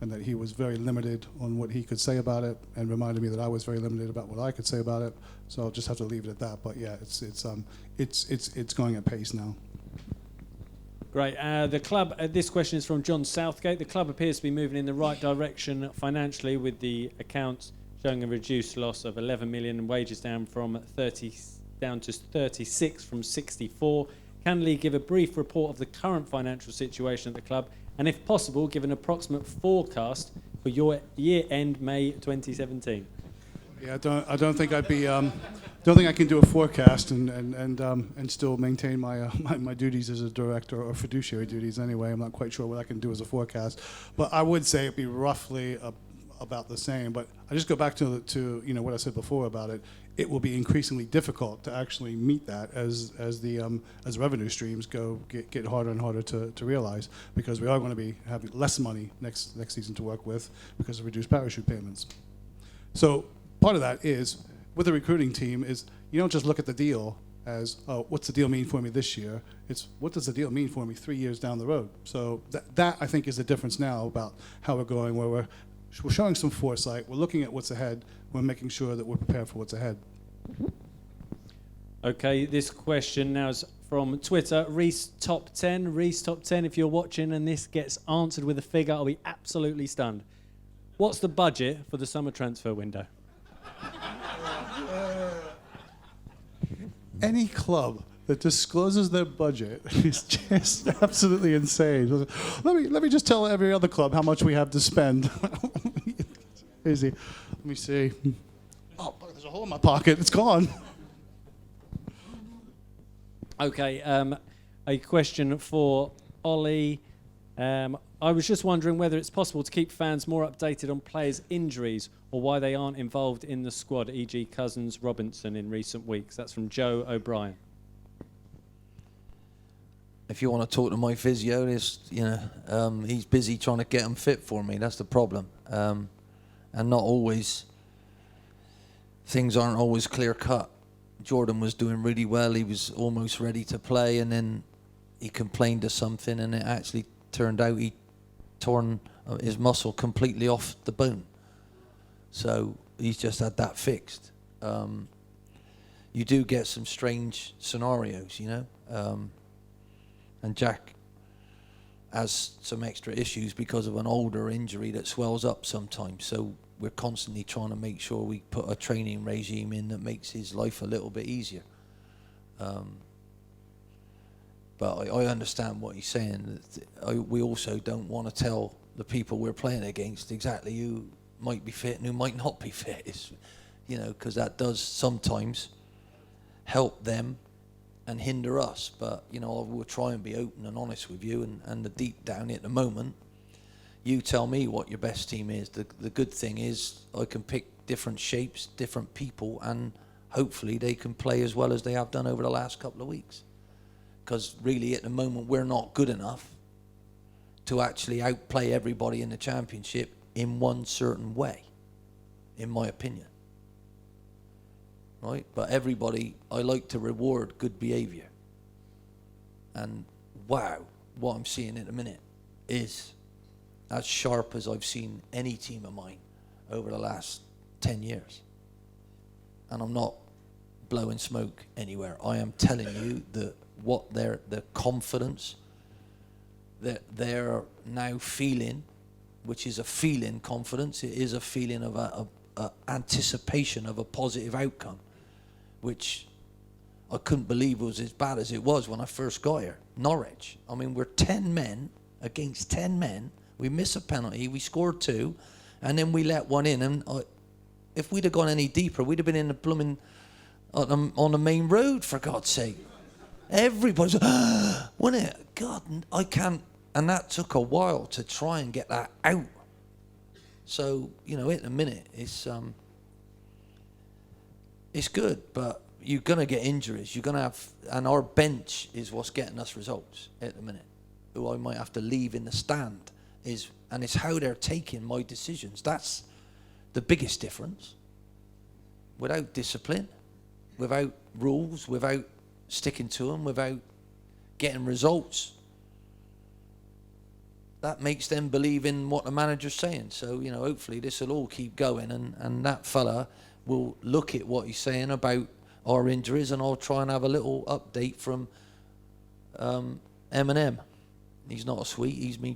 and that he was very limited on what he could say about it, and reminded me that I was very limited about what I could say about it. So I'll just have to leave it at that. But yeah, it's going at pace now.
Great. The club, this question is from John Southgate. The club appears to be moving in the right direction financially, with the accounts showing a reduced loss of 11 million and wages down to 36 from 64. Can Lee give a brief report of the current financial situation at the club, and if possible, give an approximate forecast for your year-end May 2017?
Yeah, I don't think I'd be. Don't think I can do a forecast and still maintain my duties as a director, or fiduciary duties anyway. I'm not quite sure what I can do as a forecast, but I would say it'd be roughly about the same. But I just go back to what I said before about it. It will be increasingly difficult to actually meet that as revenue streams get harder and harder to realize, because we are going to be having less money next season to work with because of reduced parachute payments. So part of that is, with the recruiting team, is you don't just look at the deal as, oh, what's the deal mean for me this year? It's, what does the deal mean for me 3 years down the road? So that I think is the difference now about how we're going, where we're showing some foresight, we're looking at what's ahead, we're making sure that we're prepared for what's ahead.
Okay, this question now is from Twitter, Reese Top 10. Reese Top 10, if you're watching and this gets answered with a figure, I'll be absolutely stunned. What's the budget for the summer transfer window?
Any club that discloses their budget is just absolutely insane. Let me just tell every other club how much we have to spend. Crazy. Let me see. Oh, there's a hole in my pocket. It's gone.
Okay, a question for Ollie. I was just wondering whether it's possible to keep fans more updated on players' injuries or why they aren't involved in the squad, e.g. Cousins, Robinson in recent weeks. That's from Joe O'Brien.
If you want to talk to my physio, he's busy trying to get them fit for me. That's the problem. And not always, things aren't always clear cut. Jordan was doing really well. He was almost ready to play, and then he complained of something, and it actually turned out he torn his muscle completely off the bone. So he's just had that fixed. You do get some strange scenarios, you know. And Jack has some extra issues because of an older injury that swells up sometimes. So we're constantly trying to make sure we put a training regime in that makes his life a little bit easier. But I understand what he's saying. We also don't want to tell the people we're playing against exactly who might be fit and who might not be fit. It's, you know, because that does sometimes help them and hinder us. But, you know, we'll try and be open and honest with you. And the deep down at the moment, you tell me what your best team is. The good thing is I can pick different shapes, different people, and hopefully they can play as well as they have done over the last couple of weeks. Because really at the moment we're not good enough to actually outplay everybody in the championship in one certain way, in my opinion. Right? But everybody, I like to reward good behaviour. And wow, what I'm seeing at the minute is as sharp as I've seen any team of mine over the last 10 years. And I'm not blowing smoke anywhere. I am telling you that the confidence that they're now feeling, which is a feeling confidence, it is a feeling of a anticipation of a positive outcome, which I couldn't believe was as bad as it was when I first got here. Norwich. I mean, we're 10 men against 10 men. We miss a penalty, we scored 2, and then we let one in. And if we'd have gone any deeper, we'd have been in the blooming on the main road, for God's sake. Everybody's, wasn't it? God, I can't. And that took a while to try and get that out. So, you know, at the minute, it's good, but you're going to get injuries. You're going to have, and our bench is what's getting us results at the minute. Who I might have to leave in the stand and it's how they're taking my decisions. That's the biggest difference. Without discipline, without rules, without sticking to them, without getting results, that makes them believe in what the manager's saying. So, you know, hopefully this will all keep going, and that fella will look at what he's saying about our injuries, and I'll try and have a little update from M&M. He's not a sweet, he's me,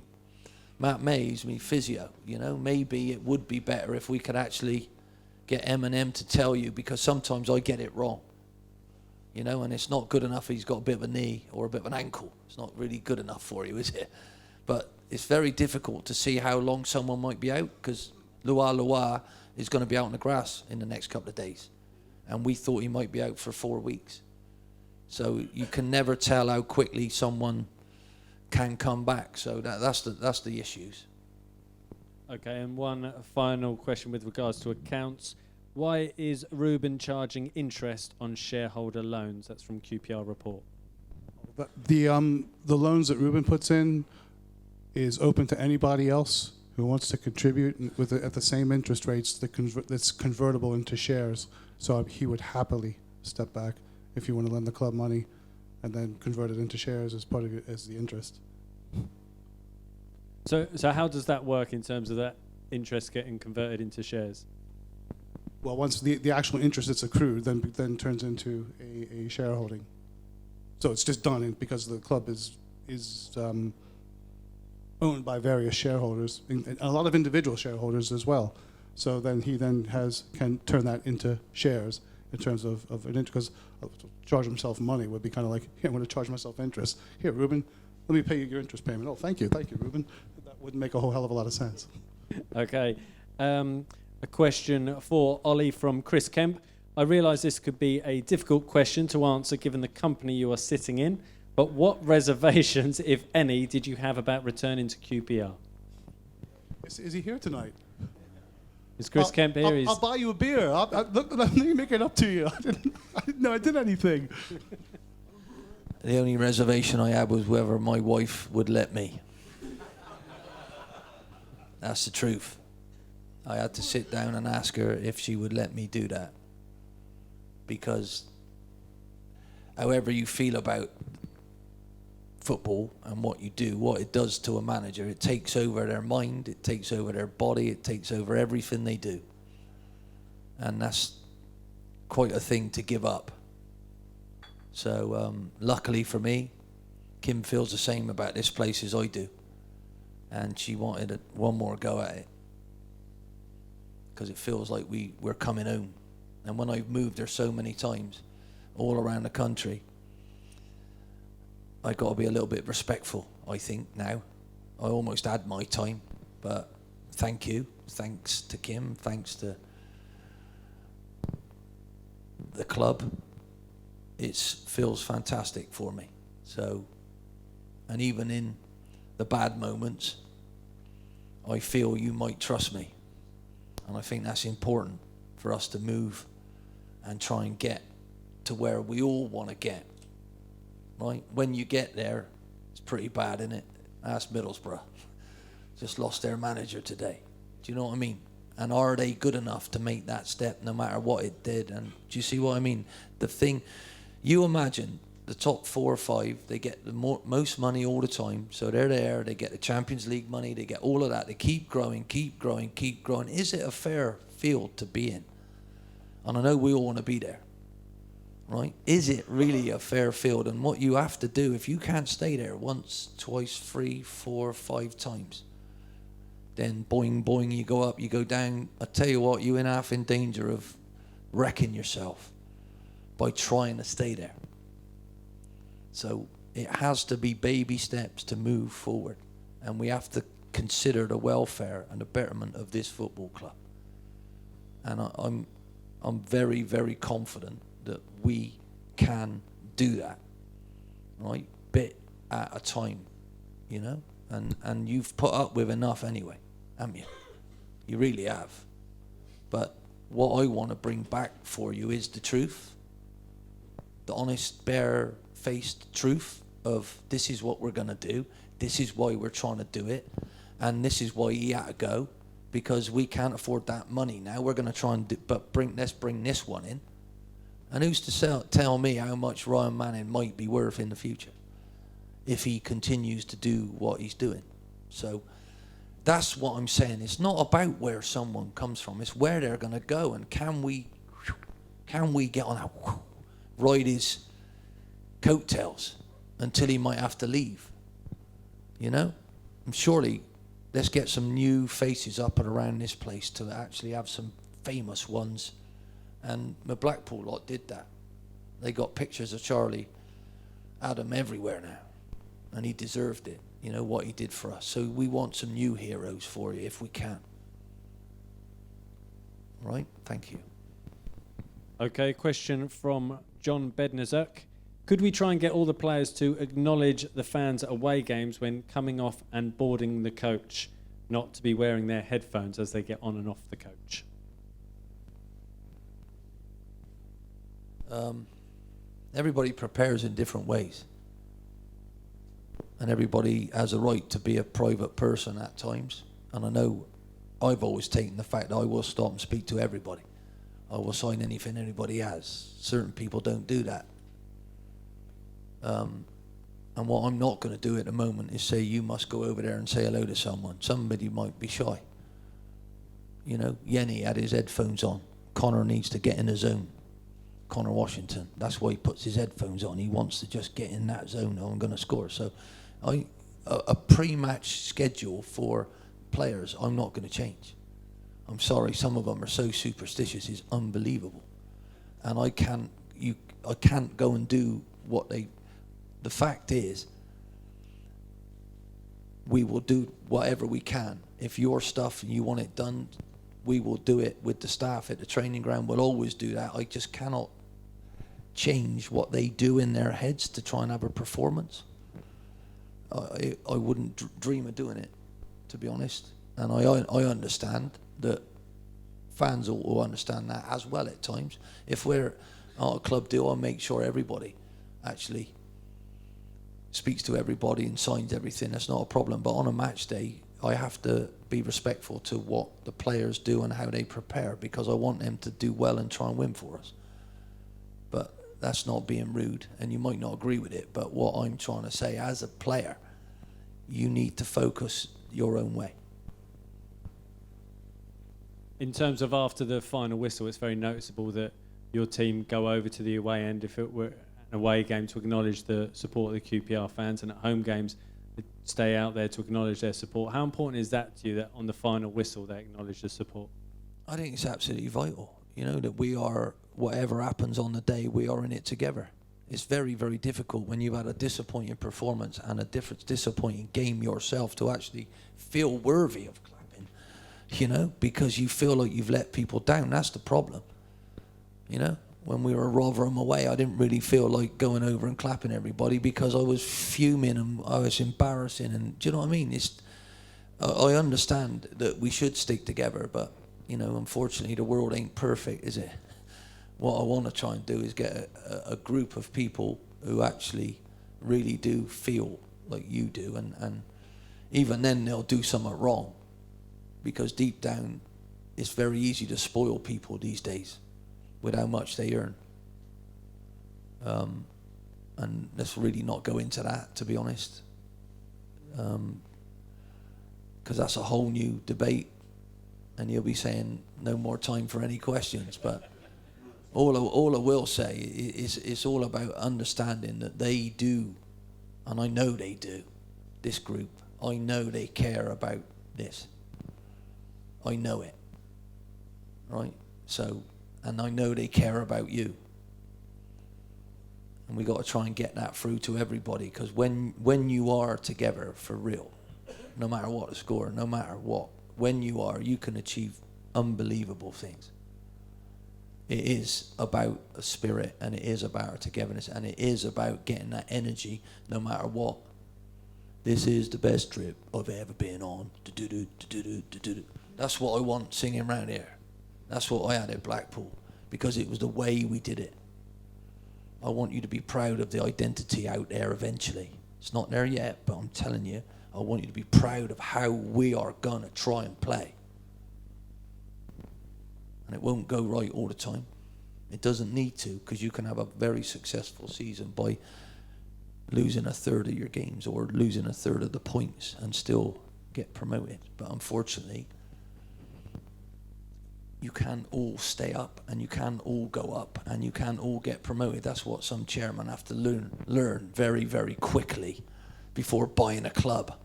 Matt May, he's me physio. You know, maybe it would be better if we could actually get M&M to tell you, because sometimes I get it wrong. You know, and it's not good enough he's got a bit of a knee or a bit of an ankle. It's not really good enough for you, is it? But it's very difficult to see how long someone might be out, because Luongo is going to be out on the grass in the next couple of days. And we thought he might be out for 4 weeks. So you can never tell how quickly someone can come back. So that's the issues.
Okay, and one final question with regards to accounts. Why is Ruben charging interest on shareholder loans? That's from QPR report.
The loans that Ruben puts in is open to anybody else who wants to contribute at the same interest rates that's convertible into shares. So he would happily step back if you want to lend the club money and then convert it into shares as part of as the interest.
So how does that work in terms of that interest getting converted into shares?
Well, once the actual interest that's accrued then turns into a shareholding. So it's just done because the club is owned by various shareholders, and a lot of individual shareholders as well. So then he can turn that into shares in terms of an interest, because charge himself money would be kind of like, here, I'm going to charge myself interest. Here, Ruben, let me pay you your interest payment. Oh, thank you, Ruben. That wouldn't make a whole hell of a lot of sense.
Okay. A question for Ollie from Chris Kemp. I realise this could be a difficult question to answer given the company you are sitting in, but what reservations, if any, did you have about returning to QPR?
Is he here tonight?
Is Chris Kemp here?
I'll buy you a beer. Let me make it up to you. I didn't know I did anything.
The only reservation I had was whether my wife would let me. That's the truth. I had to sit down and ask her if she would let me do that. Because however you feel about football and what you do, what it does to a manager. It takes over their mind, it takes over their body, it takes over everything they do. And that's quite a thing to give up. So luckily for me, Kim feels the same about this place as I do. And she wanted one more go at it. Because it feels like we're coming home. And when I've moved there so many times, all around the country, I got to be a little bit respectful, I think, now. I almost had my time, but thank you. Thanks to Kim, thanks to the club. It feels fantastic for me. So, and even in the bad moments, I feel you might trust me. And I think that's important for us to move and try and get to where we all want to get. Right? When you get there, it's pretty bad, isn't it? Ask Middlesbrough. Just lost their manager today. Do you know what I mean? And are they good enough to make that step no matter what it did? And do you see what I mean? The thing, you imagine the top 4 or 5, they get the most money all the time. So they're there, they get the Champions League money, they get all of that. They keep growing, keep growing, keep growing. Is it a fair field to be in? And I know we all want to be there. Right? Is it really a fair field? And what you have to do, if you can't stay there once, twice, 3, 4, 5 times, then boing, boing, you go up, you go down. I tell you what, you're half in danger of wrecking yourself by trying to stay there. So it has to be baby steps to move forward. And we have to consider the welfare and the betterment of this football club. And I'm very, very confident that we can do that, right? Bit at a time, you know? And you've put up with enough anyway, haven't you? You really have. But what I want to bring back for you is the truth, the honest, bare-faced truth of this is what we're going to do, this is why we're trying to do it, and this is why he had to go, because we can't afford that money now. We're going to try and let's bring this one in. And who's to tell me how much Ryan Manning might be worth in the future if he continues to do what he's doing? So that's what I'm saying. It's not about where someone comes from. It's where they're going to go. And can we get on that, ride his coattails until he might have to leave? You know? And surely let's get some new faces up and around this place to actually have some famous ones. And the Blackpool lot did that. They got pictures of Charlie Adam everywhere now. And he deserved it, you know, what he did for us. So we want some new heroes for you if we can. Right? Thank you.
Okay, question from John Bednazuk. Could we try and get all the players to acknowledge the fans at away games when coming off and boarding the coach, not to be wearing their headphones as they get on and off the coach?
Everybody prepares in different ways. And everybody has a right to be a private person at times. And I know I've always taken the fact that I will stop and speak to everybody. I will sign anything anybody has. Certain people don't do that. And what I'm not going to do at the moment is say you must go over there and say hello to someone. Somebody might be shy. You know, Yenny had his headphones on. Connor needs to get in the zone. Connor Washington. That's why he puts his headphones on. He wants to just get in that zone. I'm going to score. So a pre-match schedule for players, I'm not going to change. I'm sorry, some of them are so superstitious, it's unbelievable. And I can't go and do what they... The fact is, we will do whatever we can. If your stuff and you want it done, we will do it with the staff at the training ground. We'll always do that. I just cannot change what they do in their heads to try and have a performance. I wouldn't dream of doing it, to be honest. And I understand that fans will understand that as well at times. If we're at a club deal, I'll make sure everybody actually speaks to everybody and signs everything. That's not a problem. But on a match day, I have to be respectful to what the players do and how they prepare, because I want them to do well and try and win for us. But that's not being rude, and you might not agree with it, but what I'm trying to say, as a player, you need to focus your own way.
In terms of after the final whistle, it's very noticeable that your team go over to the away end if it were an away game to acknowledge the support of the QPR fans, and at home games they stay out there to acknowledge their support. How important is that to you, that on the final whistle they acknowledge the support?
I think it's absolutely vital, you know, that we are, whatever happens on the day, we are in it together. It's very, very difficult when you've had a disappointing performance and a disappointing game yourself to actually feel worthy of clapping, you know, because you feel like you've let people down. That's the problem, you know. When we were Rotherham away, I didn't really feel like going over and clapping everybody because I was fuming and I was embarrassing. And do you know what I mean? I understand that we should stick together, but, you know, unfortunately the world ain't perfect, is it? What I want to try and do is get a group of people who actually really do feel like you do, and even then they'll do something wrong, because deep down it's very easy to spoil people these days with how much they earn. And let's really not go into that, to be honest, because that's a whole new debate, and you'll be saying no more time for any questions, but all I will say is it's all about understanding that they do, and I know they do, this group, I know they care about this. I know it, right? So, and I know they care about you. And we got to try and get that through to everybody, because when you are together for real, no matter what the score, no matter what, when you are, you can achieve unbelievable things. It is about a spirit, and it is about our togetherness, and it is about getting that energy no matter what. This is the best trip I've ever been on. That's what I want singing around here. That's what I had at Blackpool, because it was the way we did it. I want you to be proud of the identity out there eventually. It's not there yet, but I'm telling you, I want you to be proud of how we are going to try and play. And it won't go right all the time. It doesn't need to, because you can have a very successful season by losing a third of your games or losing a third of the points and still get promoted. But unfortunately, you can't all stay up, and you can't all go up, and you can't all get promoted. That's what some chairmen have to learn very, very quickly before buying a club.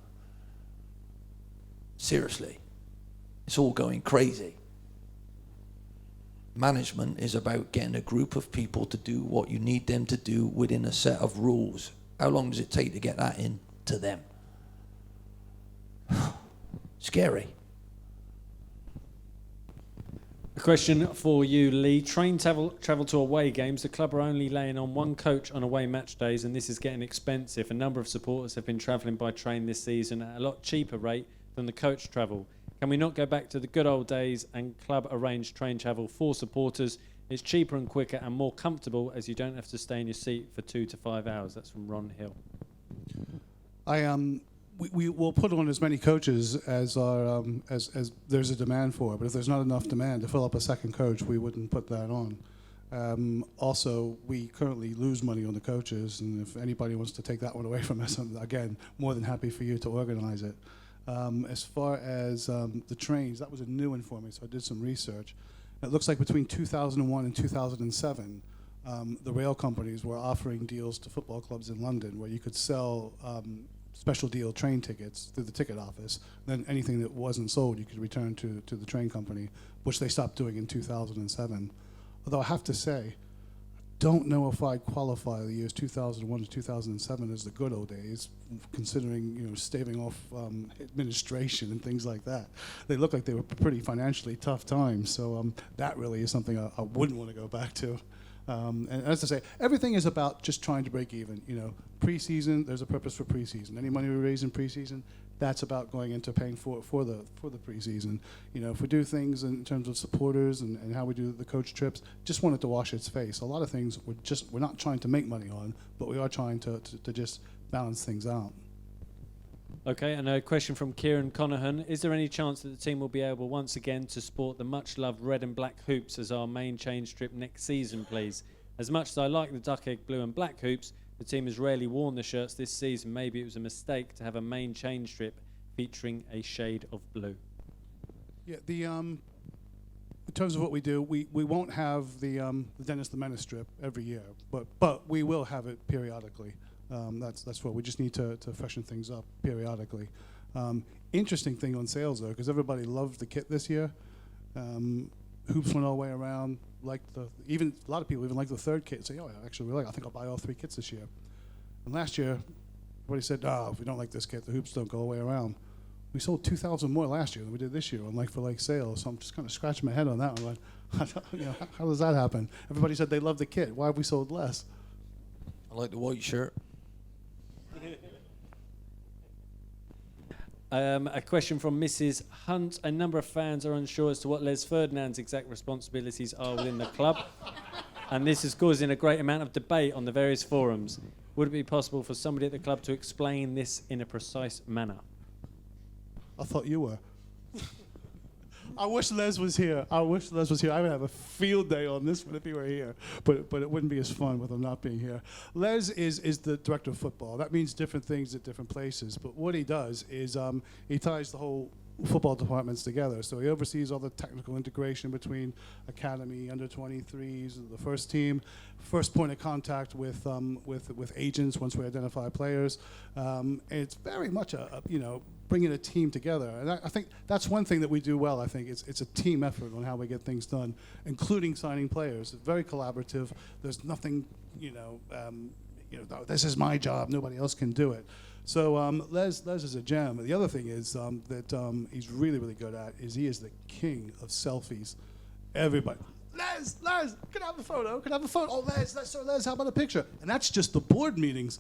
Seriously. It's all going crazy. Management is about getting a group of people to do what you need them to do within a set of rules. How long does it take to get that into them? Scary.
A question for you, Lee. Train travel to away games. The club are only laying on one coach on away match days, and this is getting expensive. A number of supporters have been travelling by train this season at a lot cheaper rate than the coach travel. Can we not go back to the good old days and club arrange train travel for supporters? It's cheaper and quicker and more comfortable, as you don't have to stay in your seat for 2 to 5 hours. That's from Ron Hill.
We will put on as many coaches as there's a demand for, but if there's not enough demand to fill up a second coach, we wouldn't put that on. Also, we currently lose money on the coaches, and if anybody wants to take that one away from us, I'm, again, more than happy for you to organize it. As far as the trains, that was a new one for me, so I did some research. It looks like between 2001 and 2007, the rail companies were offering deals to football clubs in London where you could sell special deal train tickets through the ticket office. Then anything that wasn't sold, you could return to the train company, which they stopped doing in 2007. Although I have to say, don't know if I'd qualify the years 2001 to 2007 as the good old days, considering staving off administration and things like that. They look like they were pretty financially tough times. So that really is something I wouldn't want to go back to. And as I say, everything is about just trying to break even. Preseason, there's a purpose for preseason. Any money we raise in preseason, that's about going into paying for the preseason. If we do things in terms of supporters and how we do the coach trips, just want it to wash its face. A lot of things we're not trying to make money on, but we are trying to just balance things out.
Okay, and a question from Kieran Conahan. Is there any chance that the team will be able once again to sport the much-loved red and black hoops as our main change strip next season, please? As much as I like the duck egg blue and black hoops, the team has rarely worn the shirts this season. Maybe it was a mistake to have a main chain strip featuring a shade of blue.
Yeah, in terms of what we do, we won't have the Dennis the Menace strip every year, but we will have it periodically. That's what we just need to freshen things up periodically. Interesting thing on sales though, because everybody loved the kit this year. Hoops went all the way around. Even a lot of people even like the third kit. Say, oh, I think I'll buy all 3 kits this year. And last year, everybody said, if we don't like this kit, the hoops don't go all the way around. We sold 2,000 more last year than we did this year on like-for-like sales. So I'm just kind of scratching my head on that one. Like, how does that happen? Everybody said they loved the kit. Why have we sold less?
I like the white shirt.
A question from Mrs. Hunt. A number of fans are unsure as to what Les Ferdinand's exact responsibilities are within the club, and this is causing a great amount of debate on the various forums. Would it be possible for somebody at the club to explain this in a precise manner?
I thought you were. I wish Les was here. I would have a field day on this one if he were here. But it wouldn't be as fun with him not being here. Les is the director of football. That means different things at different places. But what he does is he ties the whole football departments together. So he oversees all the technical integration between academy, under 23s, the first team, first point of contact with agents once we identify players. It's very much bringing a team together. And I think that's one thing that we do well. I think it's a team effort on how we get things done, including signing players. It's very collaborative. There's nothing, this is my job. Nobody else can do it. So Les is a gem. The other thing is that he's really, really good at is he is the king of selfies. Everybody, Les, can I have a photo? Oh, Les, how about a picture? And that's just the board meetings.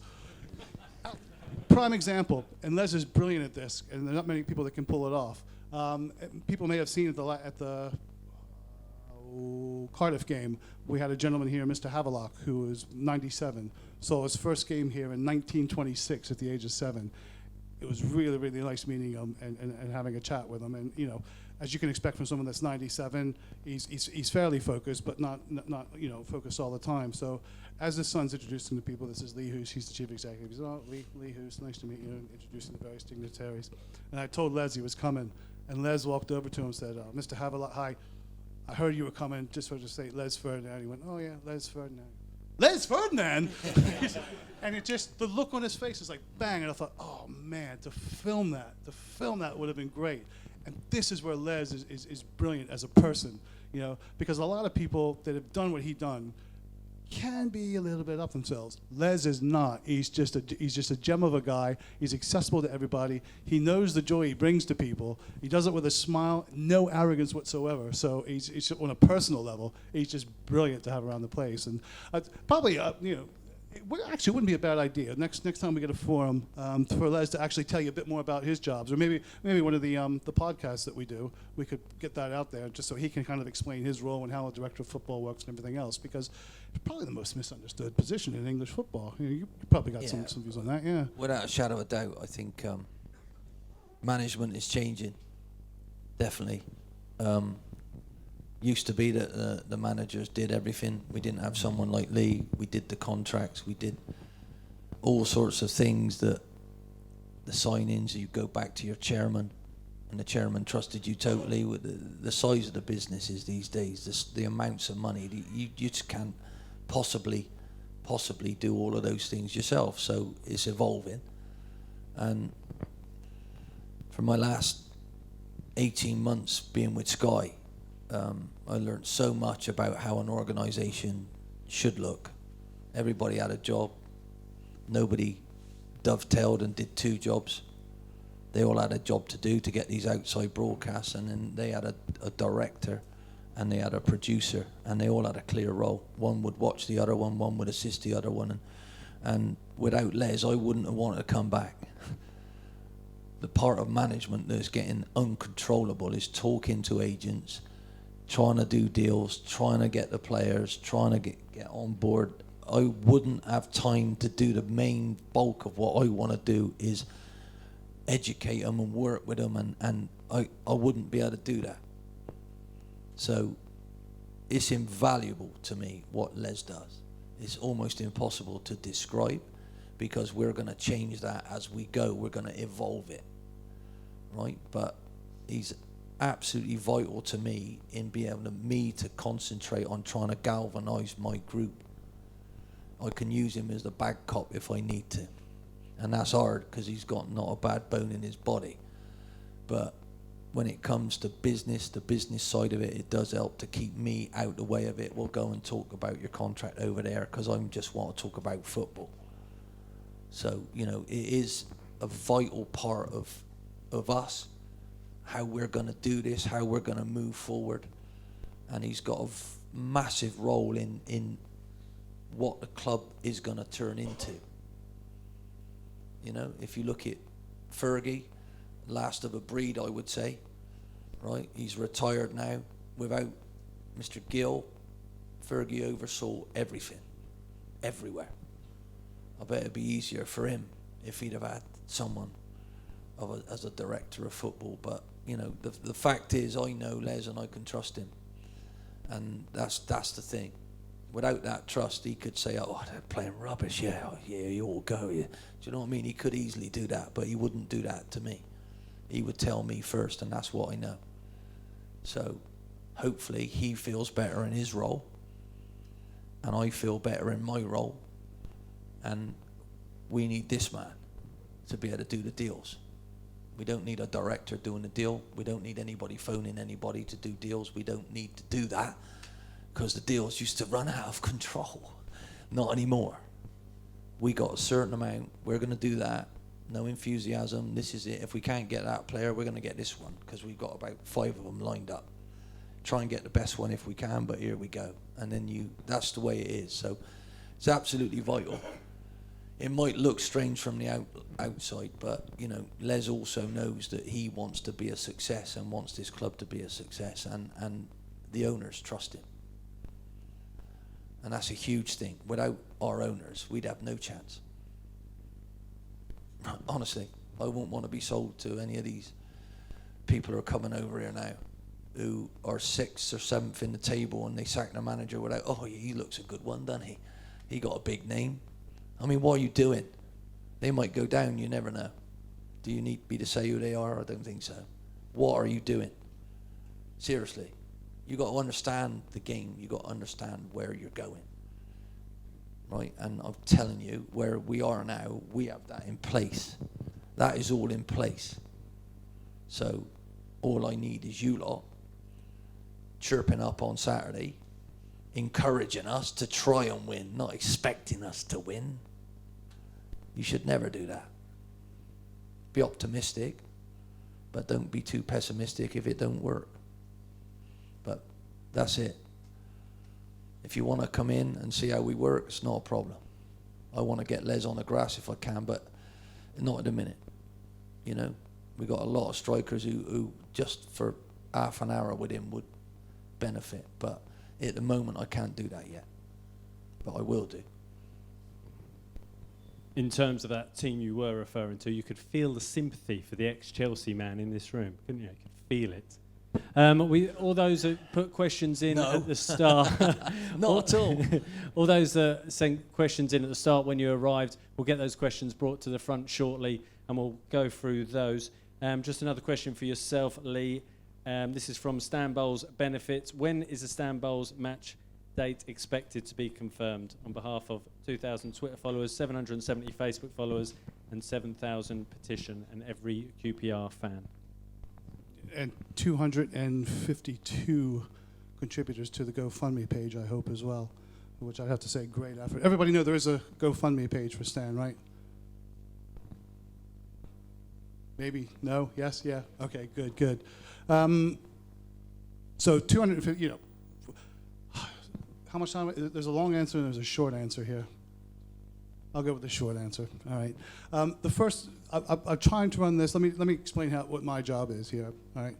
Prime example, and Les is brilliant at this, and there are not many people that can pull it off. People may have seen at the Cardiff game, we had a gentleman here, Mr. Havelock, who was 97, saw his first game here in 1926 at the age of 7. It was really, really nice meeting him and having a chat with him. And as you can expect from someone that's 97, he's fairly focused, but not focused all the time. So as his son's introducing to people, this is Lee Hoos, he's the chief executive. He said, Lee Hoos, nice to meet you, and introducing the various dignitaries. And I told Les he was coming, and Les walked over to him and said, Mr. Havelock, hi. I heard you were coming, just wanted to say Les Ferdinand. He went, oh yeah, Les Ferdinand. Les Ferdinand? And it just, the look on his face is like bang, and I thought, oh man, to film that would have been great. And this is where Les is brilliant as a person, because a lot of people that have done what he done can be a little bit up themselves. Les is not. He's just a gem of a guy. He's accessible to everybody. He knows the joy he brings to people. He does it with a smile, no arrogance whatsoever. So he's on a personal level, he's just brilliant to have around the place. And probably, it wouldn't be a bad idea. Next time we get a forum for Les to actually tell you a bit more about his jobs, or maybe one of the podcasts that we do, we could get that out there just so he can kind of explain his role and how a director of football works and everything else, because it's probably the most misunderstood position in English football. You probably got some views on that, yeah.
Without a shadow of a doubt, I think management is changing, definitely. Used to be that the managers did everything. We didn't have someone like Lee. We did the contracts. We did all sorts of things, that the signings. You go back to your chairman, and the chairman trusted you totally. With the size of the businesses these days, the amounts of money, you just can't possibly do all of those things yourself. So it's evolving. And for my last 18 months being with Sky, I learned so much about how an organisation should look. Everybody had a job. Nobody dovetailed and did 2 jobs. They all had a job to do to get these outside broadcasts, and then they had a director and they had a producer, and they all had a clear role. One would watch the other one would assist the other one. And without Les, I wouldn't have wanted to come back. The part of management that's getting uncontrollable is talking to agents, trying to do deals, trying to get the players, trying to get on board. I wouldn't have time to do the main bulk of what I want to do, is educate them and work with them, and I wouldn't be able to do that. So it's invaluable to me what Les does. It's almost impossible to describe, because we're going to change that as we go. We're going to evolve it, right? But he's absolutely vital to me in being able to concentrate on trying to galvanise my group. I can use him as the bag cop if I need to, and that's hard because he's got not a bad bone in his body. But when it comes to business, the business side of it, it does help to keep me out the way of it. We'll go and talk about your contract over there, because I just want to talk about football. So, you know, it is a vital part of us, how we're going to do this, how we're going to move forward. And he's got a massive role in what the club is going to turn into. You know, if you look at Fergie, last of a breed, I would say, right? He's retired now. Without Mr. Gill, Fergie oversaw everything, everywhere. I bet it'd be easier for him if he'd have had someone as a director of football. But, you know, the fact is, I know Les and I can trust him. And that's the thing. Without that trust, he could say, oh, they're playing rubbish. Yeah, you all go. Yeah. Do you know what I mean? He could easily do that, but he wouldn't do that to me. He would tell me first, and that's what I know. So hopefully he feels better in his role, and I feel better in my role. And we need this man to be able to do the deals. We don't need a director doing the deal. We don't need anybody phoning anybody to do deals. We don't need to do that, because the deals used to run out of control. Not anymore. We got a certain amount. We're going to do that. No enthusiasm. This is it. If we can't get that player, we're going to get this one, because we've got about 5 of them lined up. Try and get the best one if we can, but here we go. And then that's the way it is. So it's absolutely vital. It might look strange from the outside, but, you know, Les also knows that he wants to be a success and wants this club to be a success, and the owners trust him. And that's a huge thing. Without our owners, we'd have no chance. Honestly, I wouldn't want to be sold to any of these people who are coming over here now, who are 6th or 7th in the table, and they sack their manager without, oh, he looks a good one, doesn't he? He got a big name. I mean, what are you doing? They might go down, you never know. Do you need me to say who they are? I don't think so. What are you doing? Seriously. You got to understand the game. You got to understand where you're going. Right? And I'm telling you, where we are now, we have that in place. That is all in place. So all I need is you lot chirping up on Saturday, encouraging us to try and win, not expecting us to win. You should never do that. Be optimistic, but don't be too pessimistic if it don't work. But that's it. If you want to come in and see how we work, it's not a problem. I want to get Les on the grass if I can, but not at the minute. You know, we got a lot of strikers who just for half an hour with him would benefit. But at the moment, I can't do that yet. But I will do.
In terms of that team you were referring to, you could feel the sympathy for the ex-Chelsea man in this room, couldn't you? You could feel it. All those who put questions in at the start.
Not at all.
All those that sent questions in at the start when you arrived, we'll get those questions brought to the front shortly, and we'll go through those. Just another question for yourself, Lee. This is from Stan Bowles Benefits. When is the Stan Bowles match date expected to be confirmed? On behalf of 2,000 Twitter followers, 770 Facebook followers, and 7,000 petition, and every QPR fan.
And 252 contributors to the GoFundMe page, I hope, as well, which I have to say, great effort. Everybody know there is a GoFundMe page for Stan, right? Maybe? No? Yes? Yeah? Okay, good. So 250, you know, how much time? There's a long answer and there's a short answer here. I'll go with the short answer. All right. The first, I'm trying to run this. Let me explain what my job is here. All right.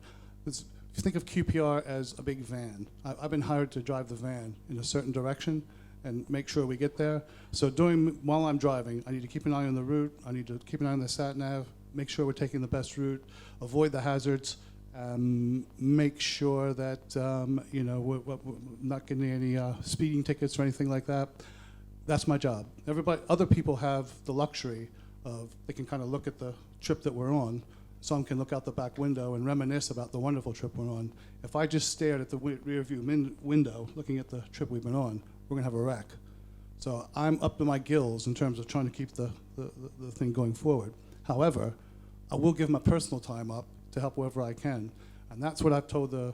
If you think of QPR as a big van, I've been hired to drive the van in a certain direction and make sure we get there. So while I'm driving, I need to keep an eye on the route. I need to keep an eye on the sat nav. Make sure we're taking the best route. Avoid the hazards. Make sure that we're not getting any speeding tickets or anything like that. That's my job. Other people have the luxury of, they can kind of look at the trip that we're on. Some can look out the back window and reminisce about the wonderful trip we're on. If I just stared at the rear view window, looking at the trip we've been on, we're gonna have a wreck. So I'm up to my gills in terms of trying to keep the thing going forward. However, I will give my personal time up to help wherever I can. And that's what I've told the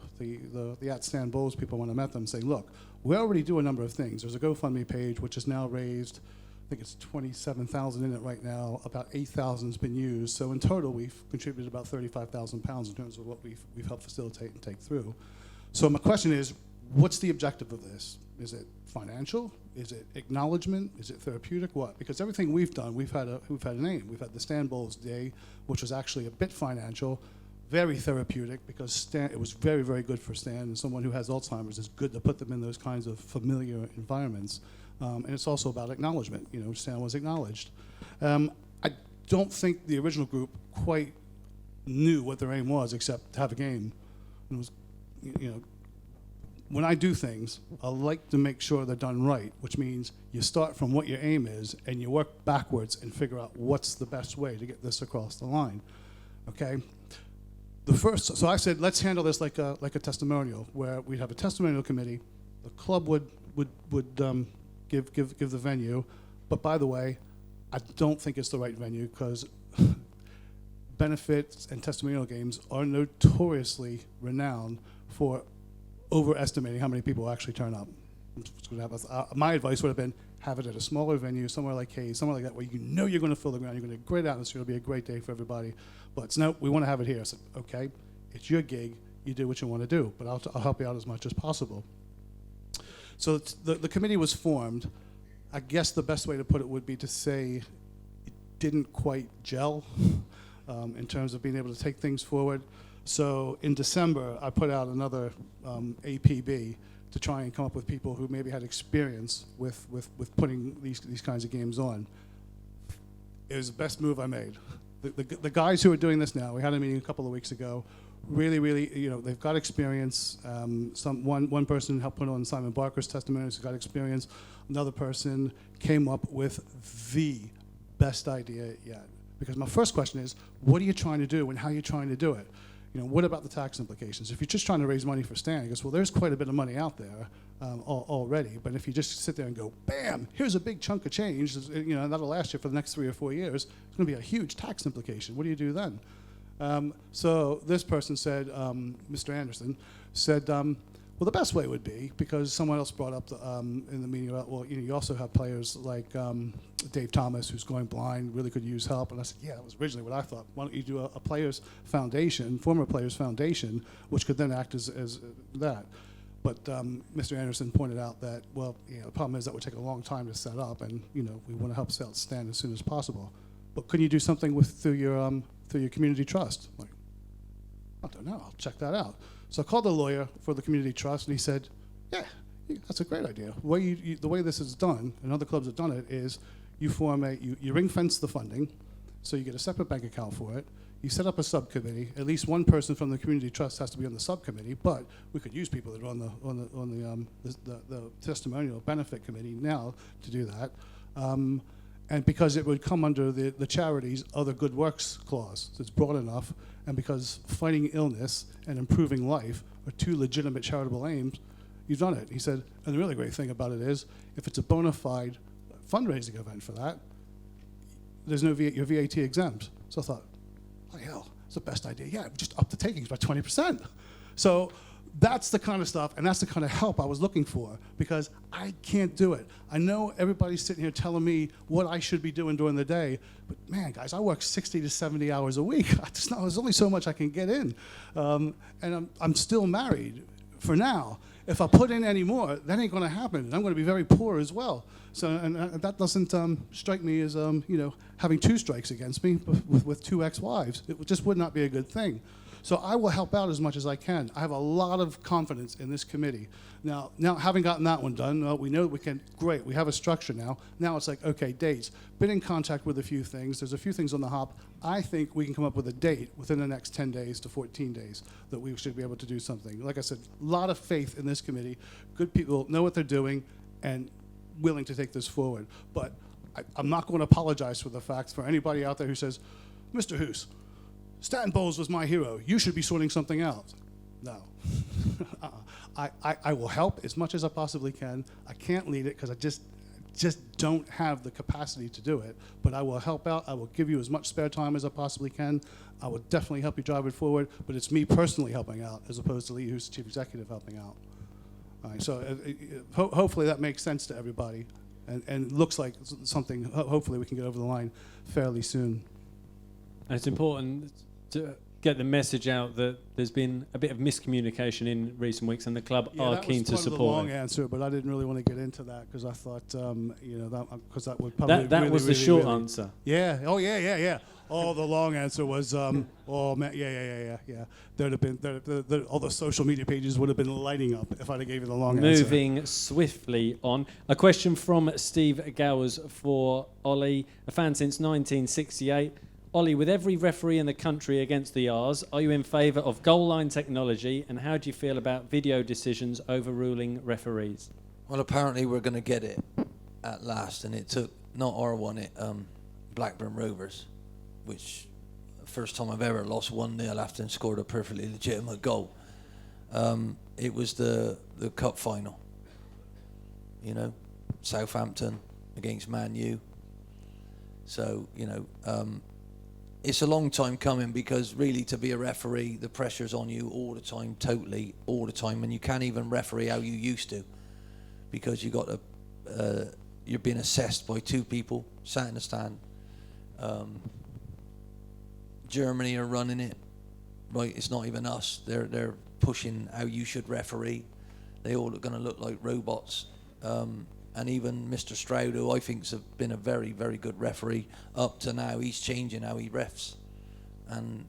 at-stand bowls people when I met them, saying, look, we already do a number of things. There's a GoFundMe page, which has now raised, I think it's 27,000 in it right now. About 8,000 has been used. So in total, we've contributed about 35,000 pounds in terms of what we've helped facilitate and take through. So my question is, what's the objective of this? Is it financial? Is it acknowledgement? Is it therapeutic? What? Because everything we've done, we've had a name. We've had the Stand Bowls Day, which was actually a bit financial, very therapeutic, because it was very, very good for Stan, and someone who has Alzheimer's, is good to put them in those kinds of familiar environments. And it's also about acknowledgement. You know, Stan was acknowledged. I don't think the original group quite knew what their aim was, except to have a game. And it was, you know, when I do things, I like to make sure they're done right, which means you start from what your aim is, and you work backwards and figure out what's the best way to get this across the line. Okay? So I said, let's handle this like a testimonial, where we'd have a testimonial committee. The club would give the venue, but by the way, I don't think it's the right venue, because benefits and testimonial games are notoriously renowned for overestimating how many people actually turn up. My advice would have been, have it at a smaller venue, somewhere like Hayes, somewhere like that, where you know you're going to fill the ground, you're going to have a great atmosphere, it'll be a great day for everybody. But no, we want to have it here. I said, okay, it's your gig, you do what you want to do, but I'll help you out as much as possible. So the committee was formed. I guess the best way to put it would be to say it didn't quite gel in terms of being able to take things forward. So in December, I put out another APB to try and come up with people who maybe had experience with putting these kinds of games on. It was the best move I made. The guys who are doing this now, we had a meeting a couple of weeks ago, really, you know, they've got experience. One person helped put on Simon Barker's testimonies, who's got experience. Another person came up with the best idea yet. Because my first question is, what are you trying to do and how are you trying to do it? You know, what about the tax implications? If you're just trying to raise money for Stan, he goes, well, there's quite a bit of money out there already. But if you just sit there and go, bam, here's a big chunk of change, you know, that'll last you for the next 3 or 4 years, it's going to be a huge tax implication. What do you do then? So this person said, Mr. Anderson, said, well, the best way would be, because someone else brought up in the meeting about, well, you know, you also have players like Dave Thomas, who's going blind, really could use help. And I said, yeah, that was originally what I thought. Why don't you do a players' foundation, former players' foundation, which could then act as that. But Mr. Anderson pointed out that, well, you know, the problem is that would take a long time to set up, and you know, we want to help Stan as soon as possible. But couldn't you do something through your community trust? Like, I don't know. I'll check that out. So I called the lawyer for the community trust, and he said, yeah, that's a great idea. The way this is done, and other clubs have done it, is you ring fence the funding, so you get a separate bank account for it. You set up a subcommittee. At least one person from the community trust has to be on the subcommittee, but we could use people that are on the testimonial benefit committee now to do that. And because it would come under the charity's other good works clause, so it's broad enough, and because fighting illness and improving life are two legitimate charitable aims, you've done it. He said, and the really great thing about it is, if it's a bona fide fundraising event for that, there's no you're VAT exempt. So I thought, oh hell, it's the best idea. Yeah, just up the takings by 20%. So that's the kind of stuff, and that's the kind of help I was looking for, because I can't do it. I know everybody's sitting here telling me what I should be doing during the day, but man, guys, I work 60 to 70 hours a week. There's only so much I can get in. And I'm still married for now. If I put in any more, that ain't going to happen, and I'm going to be very poor as well. So, and that doesn't strike me as you know, having 2 strikes against me with 2 ex-wives. It just would not be a good thing. So I will help out as much as I can. I have a lot of confidence in this committee. Now having gotten that one done, we know we can, great, we have a structure now. Now it's like, okay, dates. Been in contact with a few things. There's a few things on the hop. I think we can come up with a date within the next 10 days to 14 days that we should be able to do something. Like I said, a lot of faith in this committee. Good people know what they're doing, and willing to take this forward. But I'm not going to apologize for the fact for anybody out there who says, Mr. Hoos, Staten Bowles was my hero. You should be sorting something out. No. I will help as much as I possibly can. I can't lead it because I just don't have the capacity to do it. But I will help out. I will give you as much spare time as I possibly can. I will definitely help you drive it forward. But it's me personally helping out as opposed to Lee, who's the chief executive, helping out. All right, so hopefully that makes sense to everybody. And looks like something, hopefully we can get over the line fairly soon.
And it's important to get the message out that there's been a bit of miscommunication in recent weeks, and the club are keen to support. That was part of the long
answer, but I didn't really want to get into that because I thought, because that would probably
that was the short answer.
Yeah. Oh, yeah. Oh, the long answer was, oh man, yeah. There'd have been, all the social media pages would have been lighting up if I'd have gave you the long answer.
Moving swiftly on, a question from Steve Gowers for Ollie, a fan since 1968. Ollie, with every referee in the country against the R's, are you in favour of goal line technology, and how do you feel about video decisions overruling referees?
Well, apparently we're going to get it at last, and it took not R1, it Blackburn Rovers, which first time I've ever lost 1-0 after and scored a perfectly legitimate goal. It was the cup final, Southampton against Man U. So, it's a long time coming because really to be a referee, the pressure's on you all the time, totally, all the time, and you can't even referee how you used to because you got you're being assessed by two people sat in the stand. Germany are running it, right? It's not even us. They're pushing how you should referee. They all are going to look like robots. And even Mr. Stroud, who I think's been a very, very good referee up to now, he's changing how he refs, and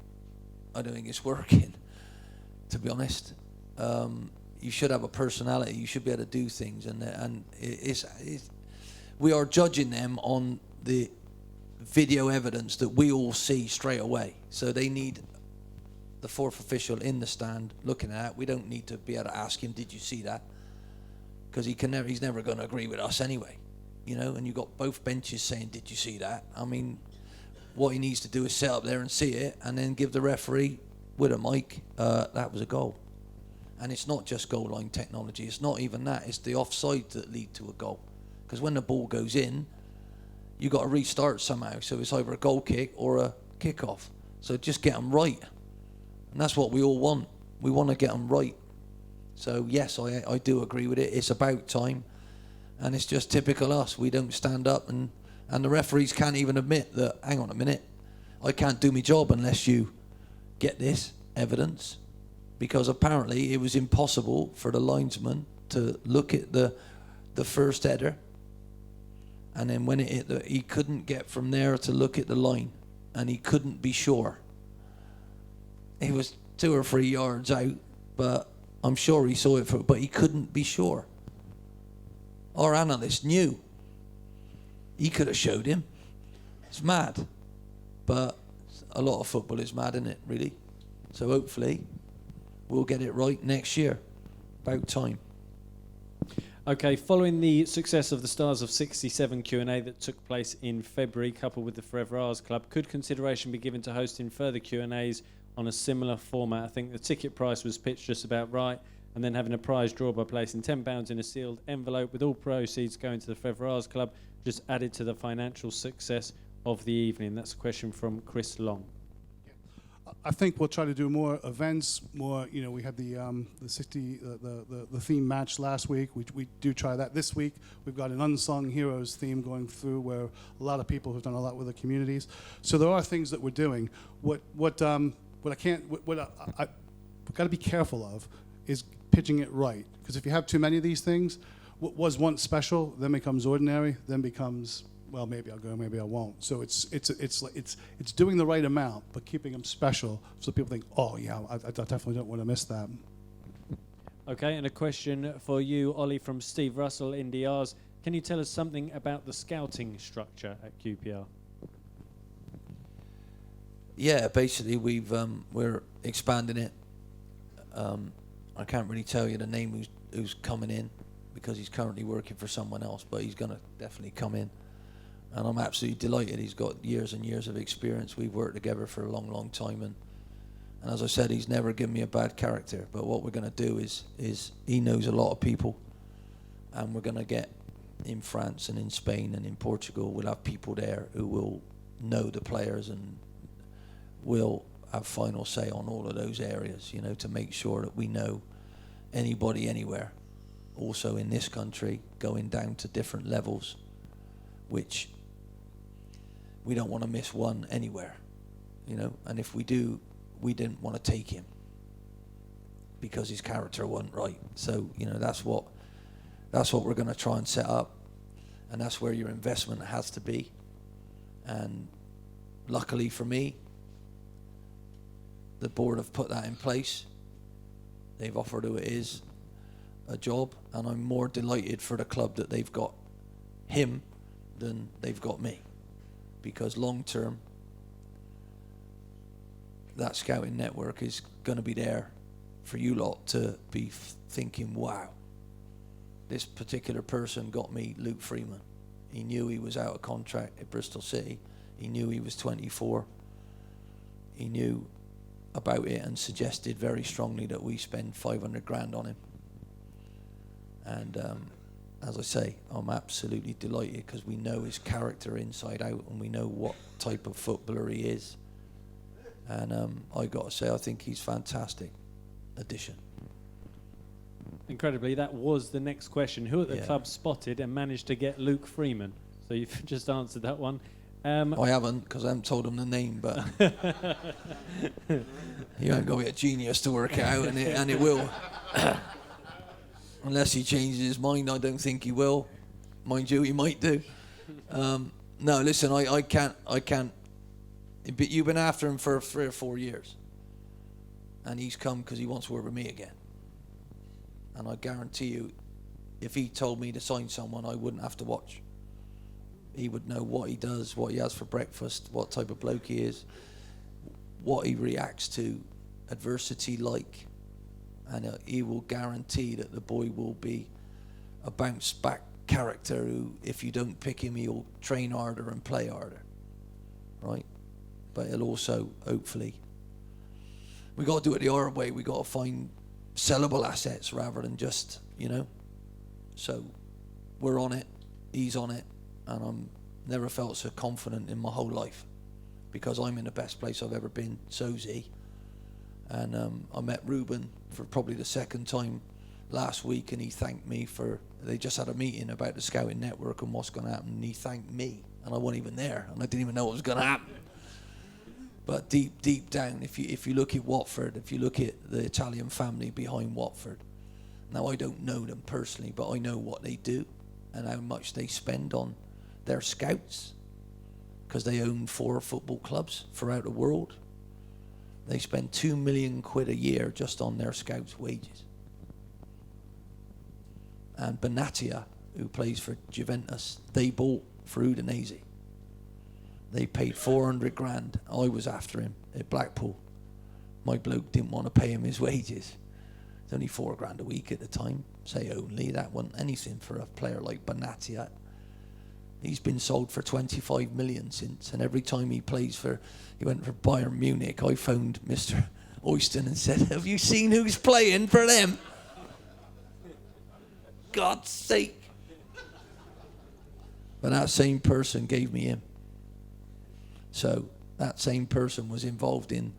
I don't think it's working. To be honest, you should have a personality. You should be able to do things, and we are judging them on the video evidence that we all see straight away. So they need the fourth official in the stand looking at it. We don't need to be able to ask him, did you see that? Because he's never going to agree with us anyway, and you've got both benches saying, did you see that? I mean, what he needs to do is sit up there and see it and then give the referee with a mic, that was a goal. And it's not just goal line technology. It's not even that. It's the offside that lead to a goal. Because when the ball goes in, you got to restart somehow. So it's either a goal kick or a kick-off. So just get them right. And that's what we all want. We want to get them right. So yes, I do agree with it. It's about time. And it's just typical us. We don't stand up, and the referees can't even admit that, hang on a minute, I can't do my job unless you get this evidence. Because apparently it was impossible for the linesman to look at the first header, and then when it hit, he couldn't get from there to look at the line, and he couldn't be sure. He was 2 or 3 yards out, but I'm sure he saw it, but he couldn't be sure. Our analyst knew. He could have showed him. It's mad. But a lot of football is mad, isn't it, really? So hopefully we'll get it right next year. About time.
Okay, following the success of the Stars of 67 Q&A that took place in February, coupled with the Forever Ours Club, could consideration be given to hosting further Q&As on a similar format? I think the ticket price was pitched just about right, and then having a prize draw by placing £10 in a sealed envelope with all proceeds going to the Forever Ours Club just added to the financial success of the evening. That's a question from Chris Long.
I think we'll try to do more events, more, we had the theme match last week. We do try that this week. We've got an unsung heroes theme going through where a lot of people have done a lot with the communities. So there are things that we're doing. What I've got to be careful of is pitching it right. Because if you have too many of these things, what was once special then becomes ordinary, then becomes, well, maybe I'll go, maybe I won't. So it's doing the right amount, but keeping them special so people think, oh yeah, I definitely don't want to miss that.
Okay, and a question for you, Ollie, from Steve Russell in DRs. Can you tell us something about the scouting structure at QPR?
Yeah, basically we're expanding it. I can't really tell you the name who's coming in, because he's currently working for someone else, but he's going to definitely come in. And I'm absolutely delighted. He's got years and years of experience. We've worked together for a long, long time. And as I said, he's never given me a bad character. But what we're going to do is he knows a lot of people. And we're going to get in France and in Spain and in Portugal, we'll have people there who will know the players and will have final say on all of those areas, you know, to make sure that we know anybody anywhere. Also in this country, going down to different levels, which we don't want to miss one anywhere, you know. And if we do, we didn't want to take him because his character wasn't right. So, you know, that's what we're going to try and set up, and that's where your investment has to be. And luckily for me, the board have put that in place. They've offered who it is a job, and I'm more delighted for the club that they've got him than they've got me, because long term that scouting network is going to be there for you lot to be thinking, wow, this particular person got me Luke Freeman. He knew he was out of contract at Bristol City. He knew he was 24. He knew about it and suggested very strongly that we spend 500 grand on him. And as I say, I'm absolutely delighted because we know his character inside out and we know what type of footballer he is. And I got to say, I think he's fantastic addition.
Incredibly, that was the next question. Who at the
Yeah.
club spotted and managed to get Luke Freeman? So you've just answered that one.
I haven't, because I haven't told him the name, but you ain't got to be a genius to work it out, and it will. Unless he changes his mind, I don't think he will. Mind you, he might do. No, listen, I can't. But you've been after him for 3 or 4 years, and he's come because he wants to work with me again. And I guarantee you, if he told me to sign someone, I wouldn't have to watch. He would know what he does, what he has for breakfast, what type of bloke he is, what he reacts to adversity like, and he will guarantee that the boy will be a bounce back character who, if you don't pick him, he'll train harder and play harder, right? But he'll also, hopefully, we got to do it the hard way. We got to find sellable assets rather than just, you know. So we're on it, he's on it, and I'm never felt so confident in my whole life because I'm in the best place I've ever been, so's he. And I met Ruben for probably the second time last week, and he thanked me for, they just had a meeting about the scouting network and what's going to happen, and he thanked me, and I wasn't even there, and I didn't even know what was going to happen. But deep down, if you look at Watford, if you look at the Italian family behind Watford, now I don't know them personally, but I know what they do and how much they spend on their scouts, because they own 4 football clubs throughout the world. They spend £2 million a year just on their scouts' wages. And Benatia, who plays for Juventus, they bought for Udinese. They paid 400 grand. I was after him at Blackpool. My bloke didn't want to pay him his wages. It's only 4 grand a week at the time. Say only, that wasn't anything for a player like Benatia. He's been sold for 25 million since, and every time he went for Bayern Munich, I phoned Mr. Oyston and said, have you seen who's playing for them? God's sake. But that same person gave me him. So that same person was involved in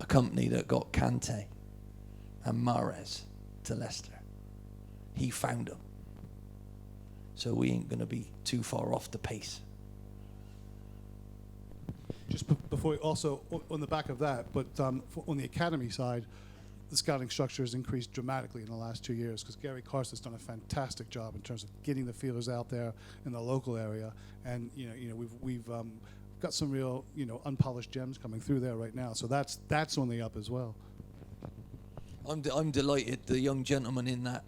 a company that got Kante and Mahrez to Leicester. He found them. So we ain't going to be too far off the pace.
Just before, also on the back of that, but on the academy side, the scouting structure has increased dramatically in the last 2 years because Gary Carson's done a fantastic job in terms of getting the feelers out there in the local area, and we've got some real unpolished gems coming through there right now. So that's on the up as well.
I'm delighted the young gentlemen in that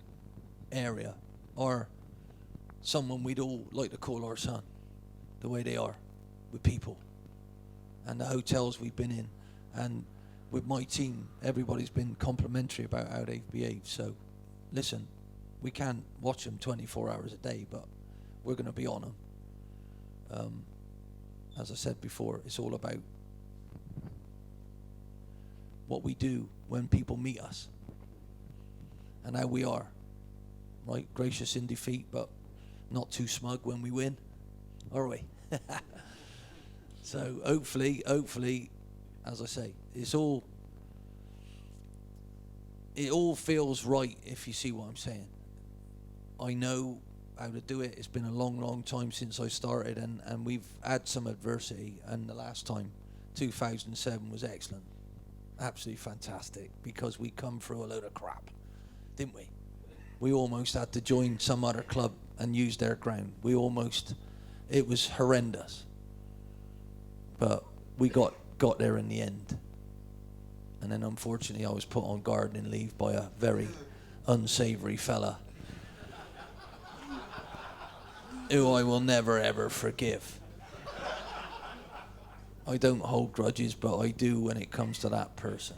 area are someone we'd all like to call our son, the way they are with people, and the hotels we've been in, and with my team, everybody's been complimentary about how they've behaved. So listen, We can't watch them 24 hours a day, but we're going to be on them. As I said before, it's all about what we do when people meet us and how we are. Right? Gracious in defeat, but not too smug when we win, are we? So hopefully, as I say, it all feels right, if you see what I'm saying. I know how to do it. It's been a long time since I started, and we've had some adversity, and the last time, 2007, was excellent. Absolutely fantastic, because we come through a load of crap, didn't we? We almost had to join some other club and use their ground. It was horrendous. But we got there in the end. And then unfortunately I was put on gardening leave by a very unsavory fella who I will never ever forgive. I don't hold grudges, but I do when it comes to that person.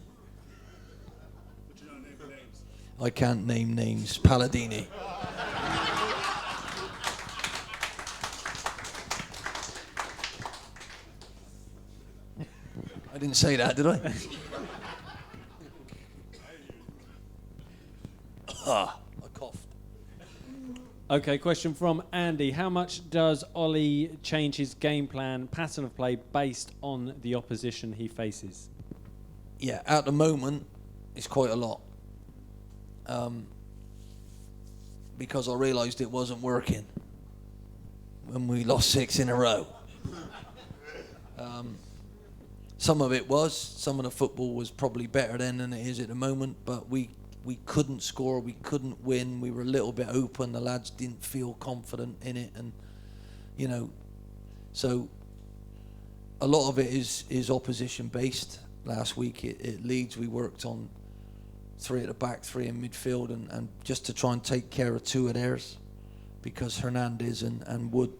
But you don't name names.
I can't name names. Palladini. I didn't say that, did I? I coughed.
Okay, question from Andy. How much does Ollie change his game plan, pattern of play, based on the opposition he faces?
Yeah, at the moment, it's quite a lot. Because I realised it wasn't working when we lost 6 in a row. Some of it was. Some of the football was probably better then than it is at the moment, but we couldn't score, we couldn't win, we were a little bit open, the lads didn't feel confident in it, and, you know, so a lot of it is opposition based. Last week at Leeds we worked on 3 at the back, 3 in midfield, and just to try and take care of 2 of theirs, because Hernandez and Wood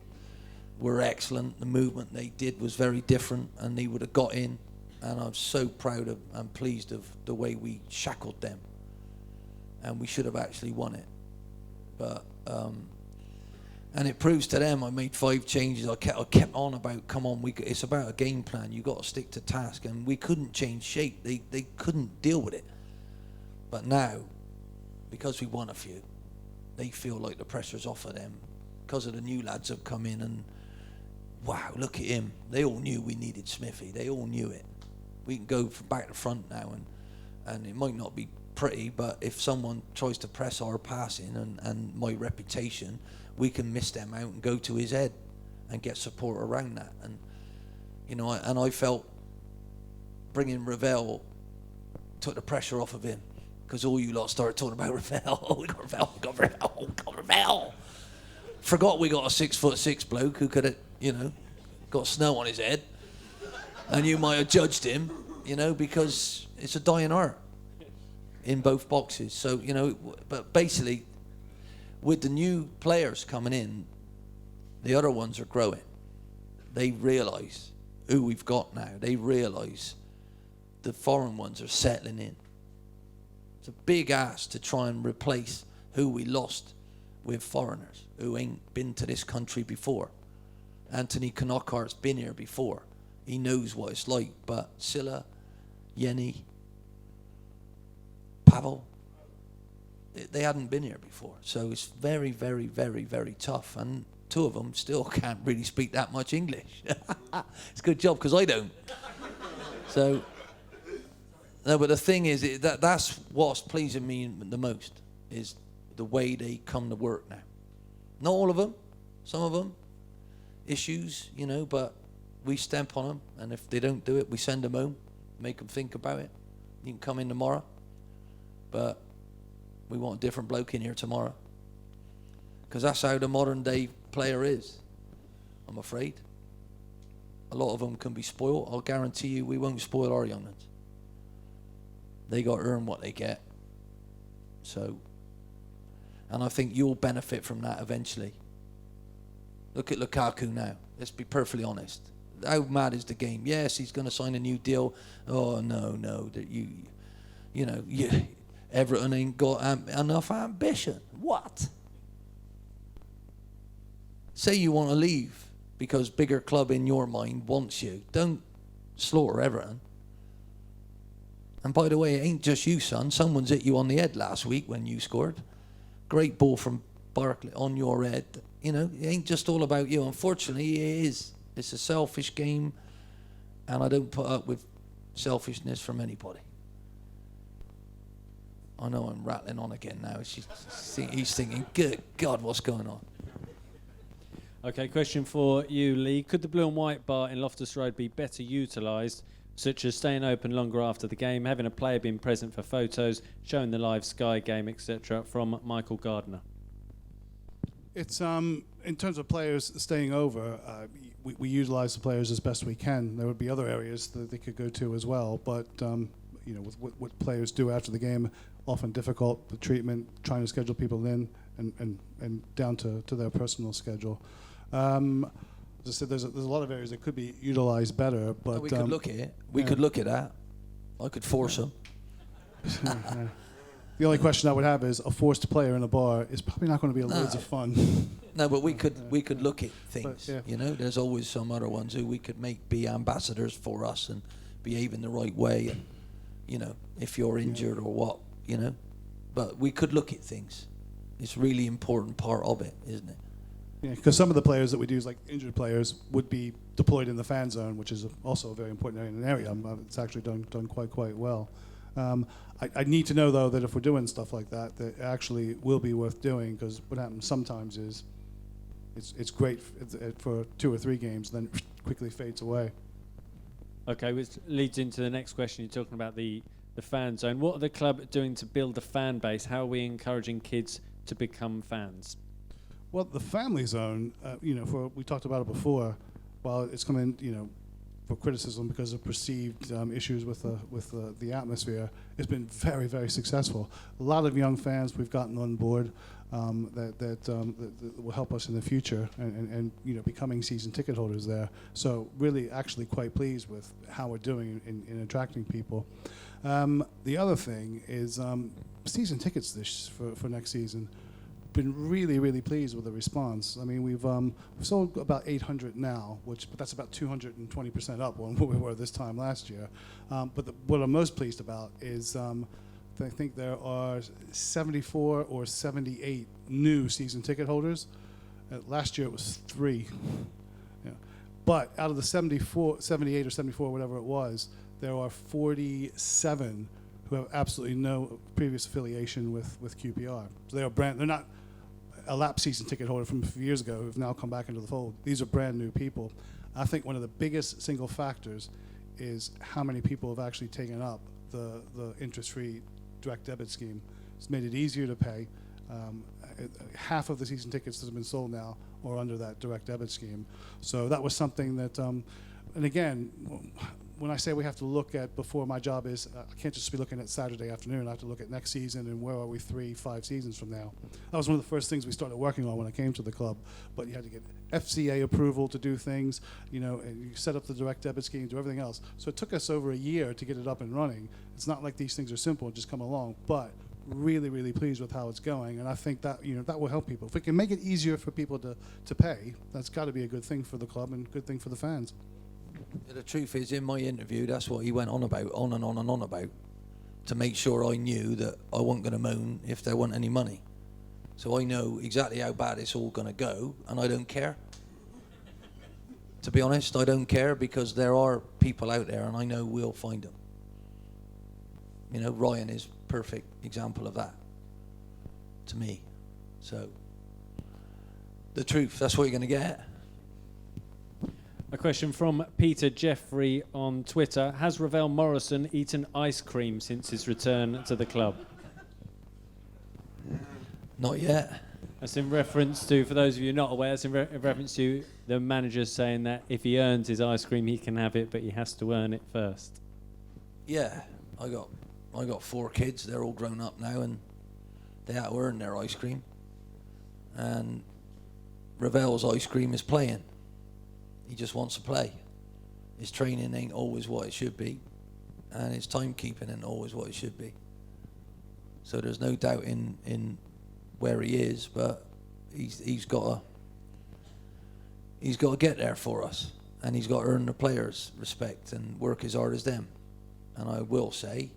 were excellent. The movement they did was very different, and they would have got in, and I'm so proud of and pleased of the way we shackled them, and we should have actually won it. But and it proves to them. I made 5 changes. I kept on about, come on, it's about a game plan. You got to stick to task, and we couldn't change shape. They couldn't deal with it. But now, because we won a few, they feel like the pressure's off of them, because of the new lads have come in, and wow, look at him. They all knew we needed Smithy. They all knew it. We can go from back to front now, and it might not be pretty, but if someone tries to press our passing and my reputation, we can miss them out and go to his head and get support around that. And, you know, and I felt bringing Ravel took the pressure off of him, because all you lot started talking about Ravel. Oh, we got Ravel, we got Ravel, we got Ravel. Forgot we got a 6'6" bloke who could have, you know, got snow on his head, and you might have judged him, you know, because it's a dying art in both boxes. So, you know, but basically, with the new players coming in, the other ones are growing. They realise who we've got now. They realise the foreign ones are settling in. It's a big ask to try and replace who we lost with foreigners who ain't been to this country before. Anthony Knockhart's been here before. He knows what it's like, but Silla, Yenny, Pavel, they hadn't been here before. So it's very, very, very, very tough. And 2 of them still can't really speak that much English. It's a good job, because I don't. So, no, but the thing is, that's what's pleasing me the most, is the way they come to work now. Not all of them, some of them, issues, you know, but we stamp on them, and if they don't do it, we send them home, make them think about it. You can come in tomorrow, but we want a different bloke in here tomorrow, because that's how the modern day player is, I'm afraid. A lot of them can be spoiled. I'll guarantee you we won't spoil our young ones. They got to earn what they get. So, and I think you'll benefit from that eventually. Look at Lukaku now. Let's be perfectly honest. How mad is the game? Yes, he's going to sign a new deal. Oh, no. Everton ain't got enough ambition. What? Say you want to leave because bigger club in your mind wants you. Don't slaughter Everton. And by the way, it ain't just you, son. Someone's hit you on the head last week when you scored. Great ball from Barkley on your head. You know, it ain't just all about you. Unfortunately, it is. It's a selfish game, and I don't put up with selfishness from anybody. I know I'm rattling on again now. He's thinking, good God, what's going on?
Okay, question for you, Lee. Could the blue and white bar in Loftus Road be better utilised, such as staying open longer after the game, having a player being present for photos, showing the live Sky game, etc., from Michael Gardner?
It's in terms of players staying over, we utilize the players as best we can. There would be other areas that they could go to as well, but you know, with what players do after the game, often difficult, the treatment, trying to schedule people in and down to their personal schedule. As I said, there's a lot of areas that could be utilized better, but
we could look at it. We could look at that. I could force them.
Yeah. The only question I would have is a forced player in a bar is probably not going to be loads of fun.
No, but we could look at things.
But, yeah.
You know, there's always some other ones who we could make be ambassadors for us and behave in the right way. And you know, if you're injured or what, you know, but we could look at things. It's a really important part of it, isn't it?
Yeah, because some of the players that we do, like injured players, would be deployed in the fan zone, which is also a very important area. It's actually done quite well. I need to know, though, that if we're doing stuff like that, that it actually will be worth doing, because what happens sometimes is it's great for 2 or 3 games, then quickly fades away.
Okay, which leads into the next question. You're talking about the fan zone. What are the club doing to build a fan base? How are we encouraging kids to become fans?
Well, the family zone, you know, we talked about it before. While it's come in, you know, for criticism because of perceived issues with the atmosphere, it's been very, very successful. A lot of young fans we've gotten on board that will help us in the future, and you know, becoming season ticket holders there. So really, actually, quite pleased with how we're doing in attracting people. The other thing is season tickets for next season. Been really, really pleased with the response. I mean, we've sold about 800 now, but that's about 220% up on what we were this time last year. But what I'm most pleased about is I think there are 74 or 78 new season ticket holders. Last year it was 3. Yeah. But out of the 78 or 74, whatever it was, there are 47 who have absolutely no previous affiliation with QPR. So they're not a lapsed season ticket holder from a few years ago who've now come back into the fold. These are brand new people. I think one of the biggest single factors is how many people have actually taken up the interest-free direct debit scheme. It's made it easier to pay. Half of the season tickets that have been sold now are under that direct debit scheme. So that was something that, and again, when I say we have to look at, before my job is, I can't just be looking at Saturday afternoon. I have to look at next season and where are we 3-5 seasons from now. That was one of the first things we started working on when I came to the club. But you had to get FCA approval to do things, you know, and you set up the direct debit scheme, do everything else. So it took us over a year to get it up and running. It's not like these things are simple and just come along, but really, really pleased with how it's going. And I think that, you know, that will help people. If we can make it easier for people to pay, that's got to be a good thing for the club and a good thing for the fans.
The truth is, in my interview, that's what he went on about, on and on and on about, to make sure I knew that I wasn't going to moan if there wasn't any money. So I know exactly how bad it's all going to go, and I don't care. To be honest, I don't care, because there are people out there, and I know we'll find them. You know, Ryan is a perfect example of that, to me. So, the truth, that's what you're going to get.
A question from Peter Jeffrey on Twitter. Has Ravel Morrison eaten ice cream since his return to the club?
Not yet.
That's in reference to, for those of you not aware, that's in reference to the manager saying that if he earns his ice cream, he can have it, but he has to earn it first.
Yeah, I got 4 kids. They're all grown up now, and they have to earn their ice cream. And Ravel's ice cream is playing. He just wants to play. His training ain't always what it should be, and his timekeeping ain't always what it should be. So there's no doubt in where he is, but he's got to get there for us, and he's got to earn the players' respect and work as hard as them. And I will say,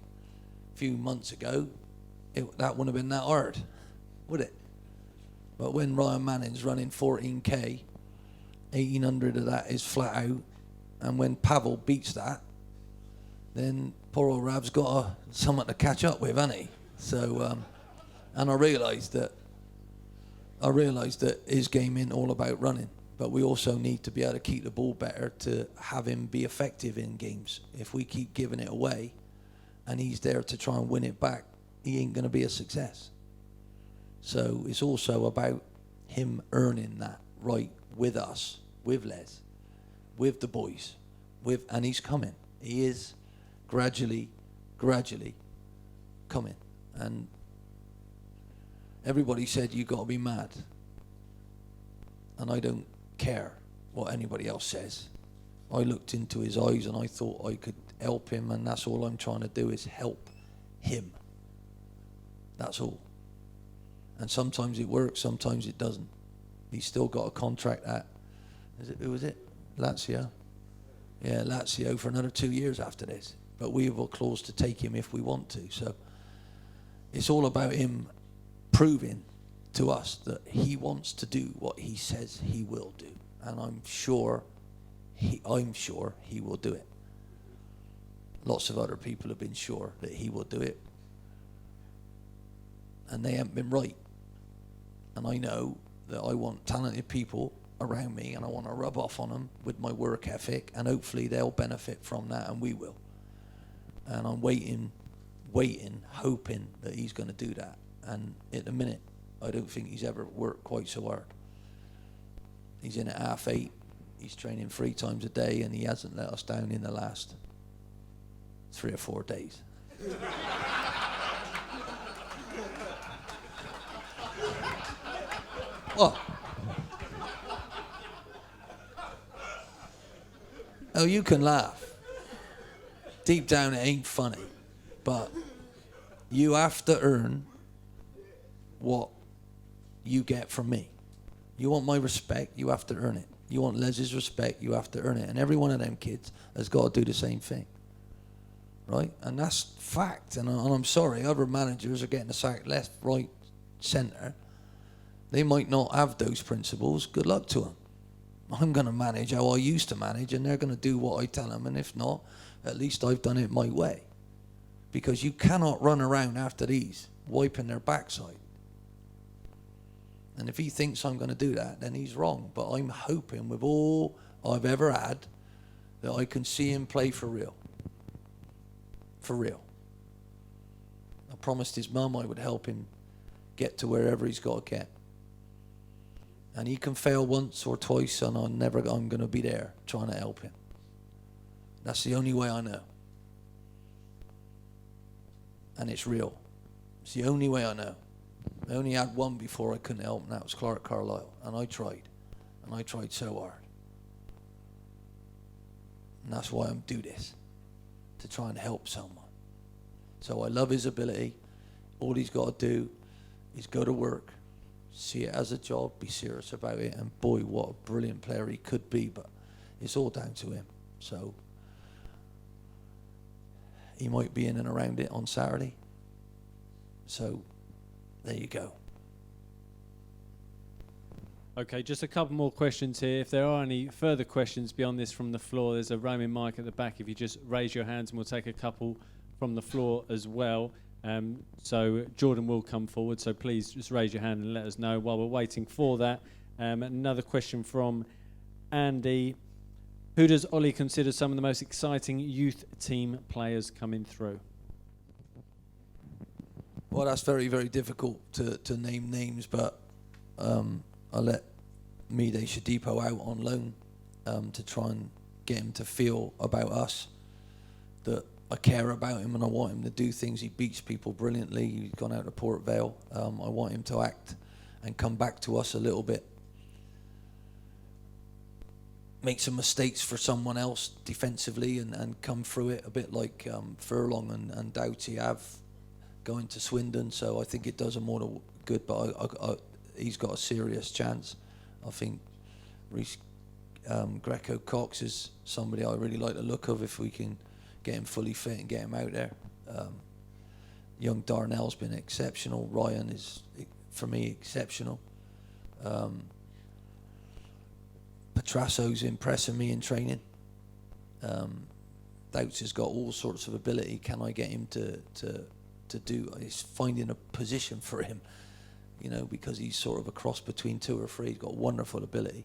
a few months ago, that wouldn't have been that hard, would it? But when Ryan Manning's running 14k, 1,800 of that is flat out, and when Pavel beats that, then poor old Rav's got someone to catch up with, hasn't he? So, and I realised that his game ain't all about running, but we also need to be able to keep the ball better to have him be effective in games. If we keep giving it away, and he's there to try and win it back, he ain't going to be a success. So it's also about him earning that right with us, with Les, with the boys, and he's coming. He is gradually coming. And everybody said, you got to be mad. And I don't care what anybody else says. I looked into his eyes and I thought I could help him, and that's all I'm trying to do, is help him. That's all. And sometimes it works, sometimes it doesn't. He's still got a contract at, who was it? Lazio? Yeah, Lazio for another 2 years after this. But we have a clause to take him if we want to. So it's all about him proving to us that he wants to do what he says he will do. And I'm sure he will do it. Lots of other people have been sure that he will do it, and they haven't been right. And I know that I want talented people around me, and I want to rub off on them with my work ethic, and hopefully they'll benefit from that, and we will. And I'm waiting, hoping that he's going to do that. And at the minute, I don't think he's ever worked quite so hard. He's in at 8:30. He's training 3 times a day, and he hasn't let us down in the last 3 or 4 days. What? Oh, you can laugh. Deep down, it ain't funny. But you have to earn what you get from me. You want my respect, you have to earn it. You want Les's respect, you have to earn it. And every one of them kids has got to do the same thing. Right? And that's fact. And I'm sorry, other managers are getting the sack left, right, centre. They might not have those principles. Good luck to them. I'm going to manage how I used to manage, and they're going to do what I tell them. And if not, at least I've done it my way. Because you cannot run around after these, wiping their backside. And if he thinks I'm going to do that, then he's wrong. But I'm hoping with all I've ever had that I can see him play for real. For real. I promised his mum I would help him get to wherever he's got to get. And he can fail once or twice, and I'm going to be there trying to help him. That's the only way I know. And it's real. It's the only way I know. I only had one before I couldn't help, and that was Clark Carlisle. And I tried. And I tried so hard. And that's why I'm do this. To try and help someone. So I love his ability. All he's got to do is go to work, see it as a job, be serious about it, and boy, what a brilliant player he could be, but it's all down to him. So he might be in and around it on Saturday. So there you go.
Okay, just a couple more questions here. If there are any further questions beyond this from the floor, there's a roaming mic at the back. If you just raise your hands, and we'll take a couple from the floor as well. So Jordan will come forward, so please just raise your hand and let us know while we're waiting for that. Another question from Andy. Who does Ollie consider some of the most exciting youth team players coming through?
Well, that's very, very difficult to name names, but I'll let Mide Shadipo out on loan to try and get him to feel about us that I care about him and I want him to do things. He beats people brilliantly. He's gone out to Port Vale. I want him to act and come back to us a little bit. Make some mistakes for someone else defensively and come through it a bit like Furlong and Doughty have going to Swindon, so I think it does him more than good. But he's got a serious chance. I think Reece Greco-Cox is somebody I really like the look of if we can get him fully fit and get him out there. Young Darnell's been exceptional. Ryan is, for me, exceptional. Petrasso's impressing me in training. Douts has got all sorts of ability. Can I get him to do? It's finding a position for him, you know, because he's sort of a cross between two or three. He's got wonderful ability.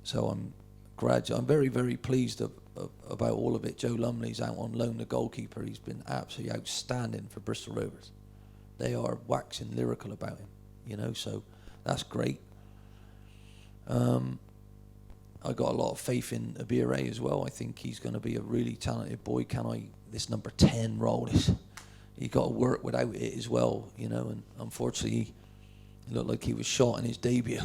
So I'm very, very pleased about all of it. Joe Lumley's out on loan, the goalkeeper. He's been absolutely outstanding for Bristol Rovers. They are waxing lyrical about him, you know, so that's great. I got a lot of faith in Abire as well. I think he's going to be a really talented boy. This number 10 role he got to work without it as well, you know, and unfortunately he looked like he was shot in his debut.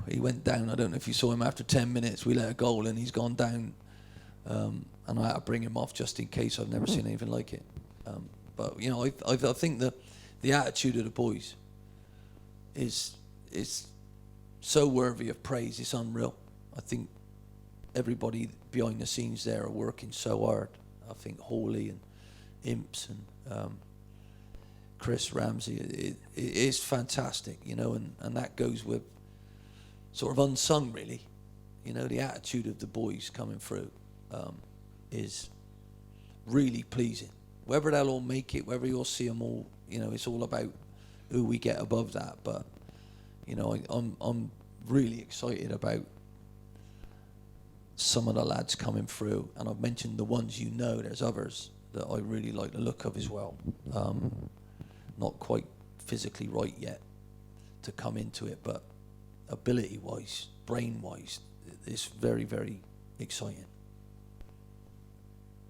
He went down. I don't know if you saw him after 10 minutes. We let a goal and he's gone down. And I had to bring him off just in case. I've never seen anything like it. But, you know, I think the attitude of the boys is so worthy of praise. It's unreal. I think everybody behind the scenes there are working so hard. I think Hawley and Imps and Chris Ramsey, it is fantastic, you know, and that goes with sort of unsung, really. You know, the attitude of the boys coming through is really pleasing. Whether they'll all make it, whether you'll see them all, you know, it's all about who we get above that. But, you know, I'm really excited about some of the lads coming through. And I've mentioned the ones you know, there's others that I really like the look of as well. Not quite physically right yet to come into it, but ability-wise, brain-wise, it's very, very exciting.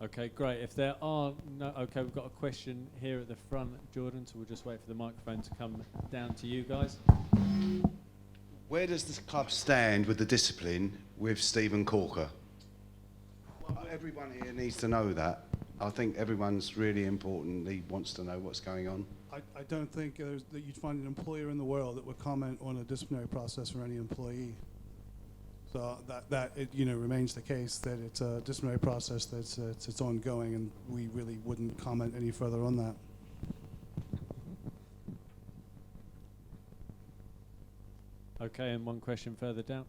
Okay, great. If there are no... Okay, we've got a question here at the front, Jordan, so we'll just wait for the microphone to come down to you guys.
Where does this club stand with the discipline with Stephen Corker? Well, everyone here needs to know that. I think everyone's really important. He wants to know what's going on.
I don't think that you'd find an employer in the world that would comment on a disciplinary process for any employee. So that it, you know, remains the case that it's a disciplinary process that's it's ongoing, and we really wouldn't comment any further on that.
Okay, and one question further down.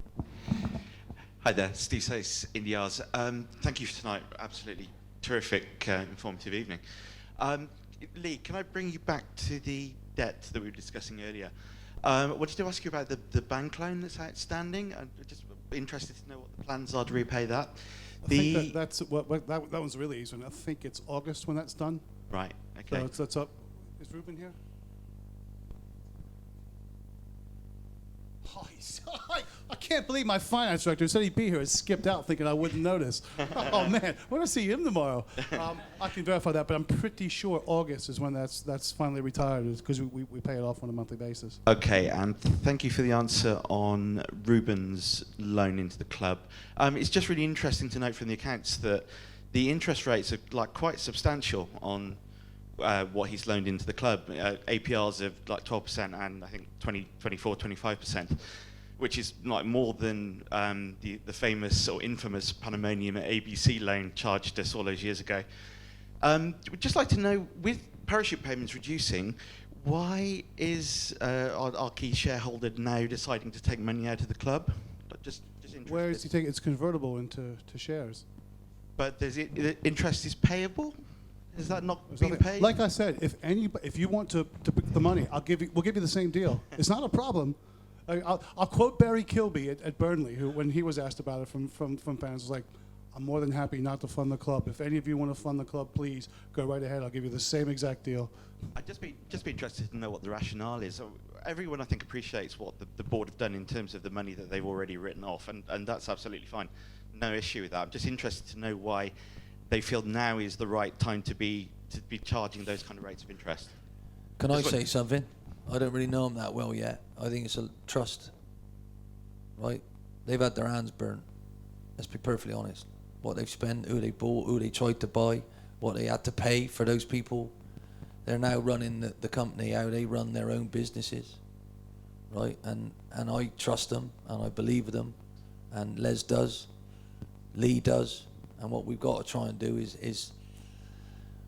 Hi there, Steve Sace, Indiars. Thank you for tonight. Absolutely terrific, informative evening. Lee, can I bring you back to the debt that we were discussing earlier? I wanted to ask you about the bank loan that's outstanding. I'm just interested to know what the plans are to repay that.
I think that's that one's a really easy one. I think it's August when that's done.
Right, okay.
So that's up. Is Ruben here? I can't believe my finance director who said he'd be here has skipped out thinking I wouldn't notice. Oh man, we're gonna see him tomorrow. I can verify that, but I'm pretty sure August is when that's finally retired, because we pay it off on a monthly basis.
Okay, and thank you for the answer on Ruben's loan into the club. It's just really interesting to note from the accounts that the interest rates are like quite substantial on what he's loaned into the club. APRs of like 12% and I think 25%, which is like more than the famous or infamous Pandemonium at ABC loan charged us all those years ago. We'd just like to know, with parachute payments reducing, why is our key shareholder now deciding to take money out of the club? Just interested.
Where is he taking? It's convertible into shares.
But the interest is payable? Is that not being paid?
Like I said, if you want to pick the money, we'll give you the same deal. It's not a problem. I'll quote Barry Kilby at Burnley, who, when he was asked about it from fans, was like, "I'm more than happy not to fund the club. If any of you want to fund the club, please go right ahead. I'll give you the same exact deal."
I'd just be interested to know what the rationale is. Everyone, I think, appreciates what the board have done in terms of the money that they've already written off, and that's absolutely fine. No issue with that. I'm just interested to know why they feel now is the right time to be charging those kind of rates of interest.
Can I say something? I don't really know them that well yet. I think it's a trust, right? They've had their hands burnt. Let's be perfectly honest. What they've spent, who they bought, who they tried to buy, what they had to pay for those people. They're now running the company how they run their own businesses, right? And I trust them and I believe them, and Les does, Lee does, and what we've got to try and do is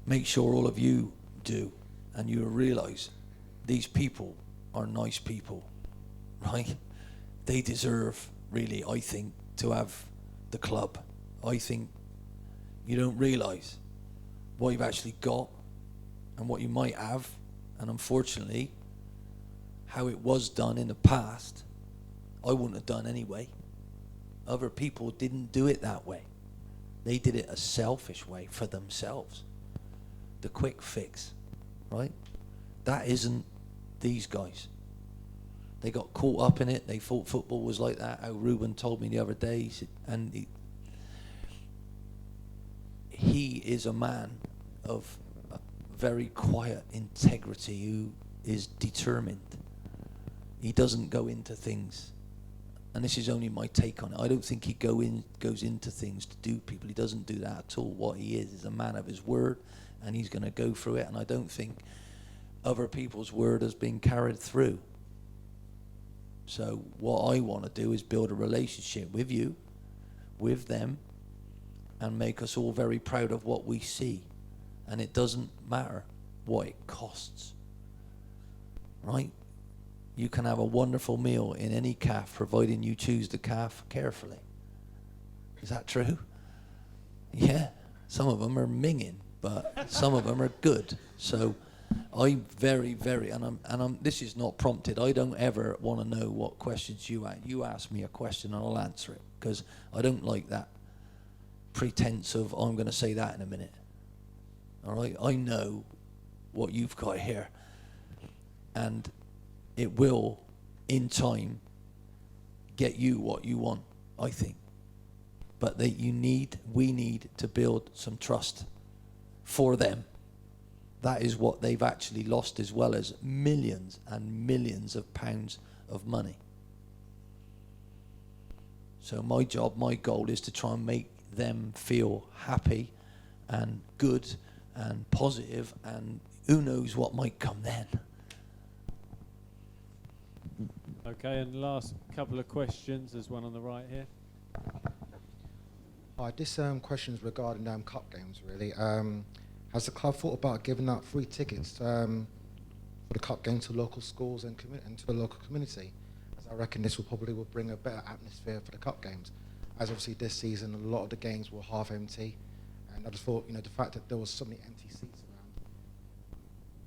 make sure all of you do, and you realise these people are nice people, right? They deserve, really, I think, to have the club. I think you don't realise what you've actually got and what you might have, and unfortunately, how it was done in the past, I wouldn't have done anyway. Other people didn't do it that way. They did it a selfish way for themselves. The quick fix, right? That isn't these guys. They got caught up in it. They thought football was like that. How Ruben told me the other day, he said, and he is a man of very quiet integrity who is determined. He doesn't go into things, and this is only my take on it. I don't think he goes into things to do people. He doesn't do that at all. What he is a man of his word, and he's going to go through it. And I don't think other people's word has been carried through. So what I want to do is build a relationship with you, with them, and make us all very proud of what we see. And it doesn't matter what it costs, right? You can have a wonderful meal in any calf, providing you choose the calf carefully. Is that true? Yeah. Some of them are minging, but some of them are good. So I'm very, very, and I'm. This is not prompted. I don't ever want to know what questions you ask. You ask me a question and I'll answer it, because I don't like that pretense of, I'm going to say that in a minute. All right? I know what you've got here, and it will, in time, get you what you want, I think. But we need to build some trust for them. That is what they've actually lost, as well as millions and millions of pounds of money. So my job, my goal is to try and make them feel happy and good and positive, and who knows what might come then.
Okay, and last couple of questions. There's one on the right here.
Hi, this question is regarding cup games, really. Has the club thought about giving out free tickets for the cup game to local schools and to the local community? As I reckon this will bring a better atmosphere for the cup games. As obviously this season, a lot of the games were half empty, and I just thought, the fact that there was so many empty seats around,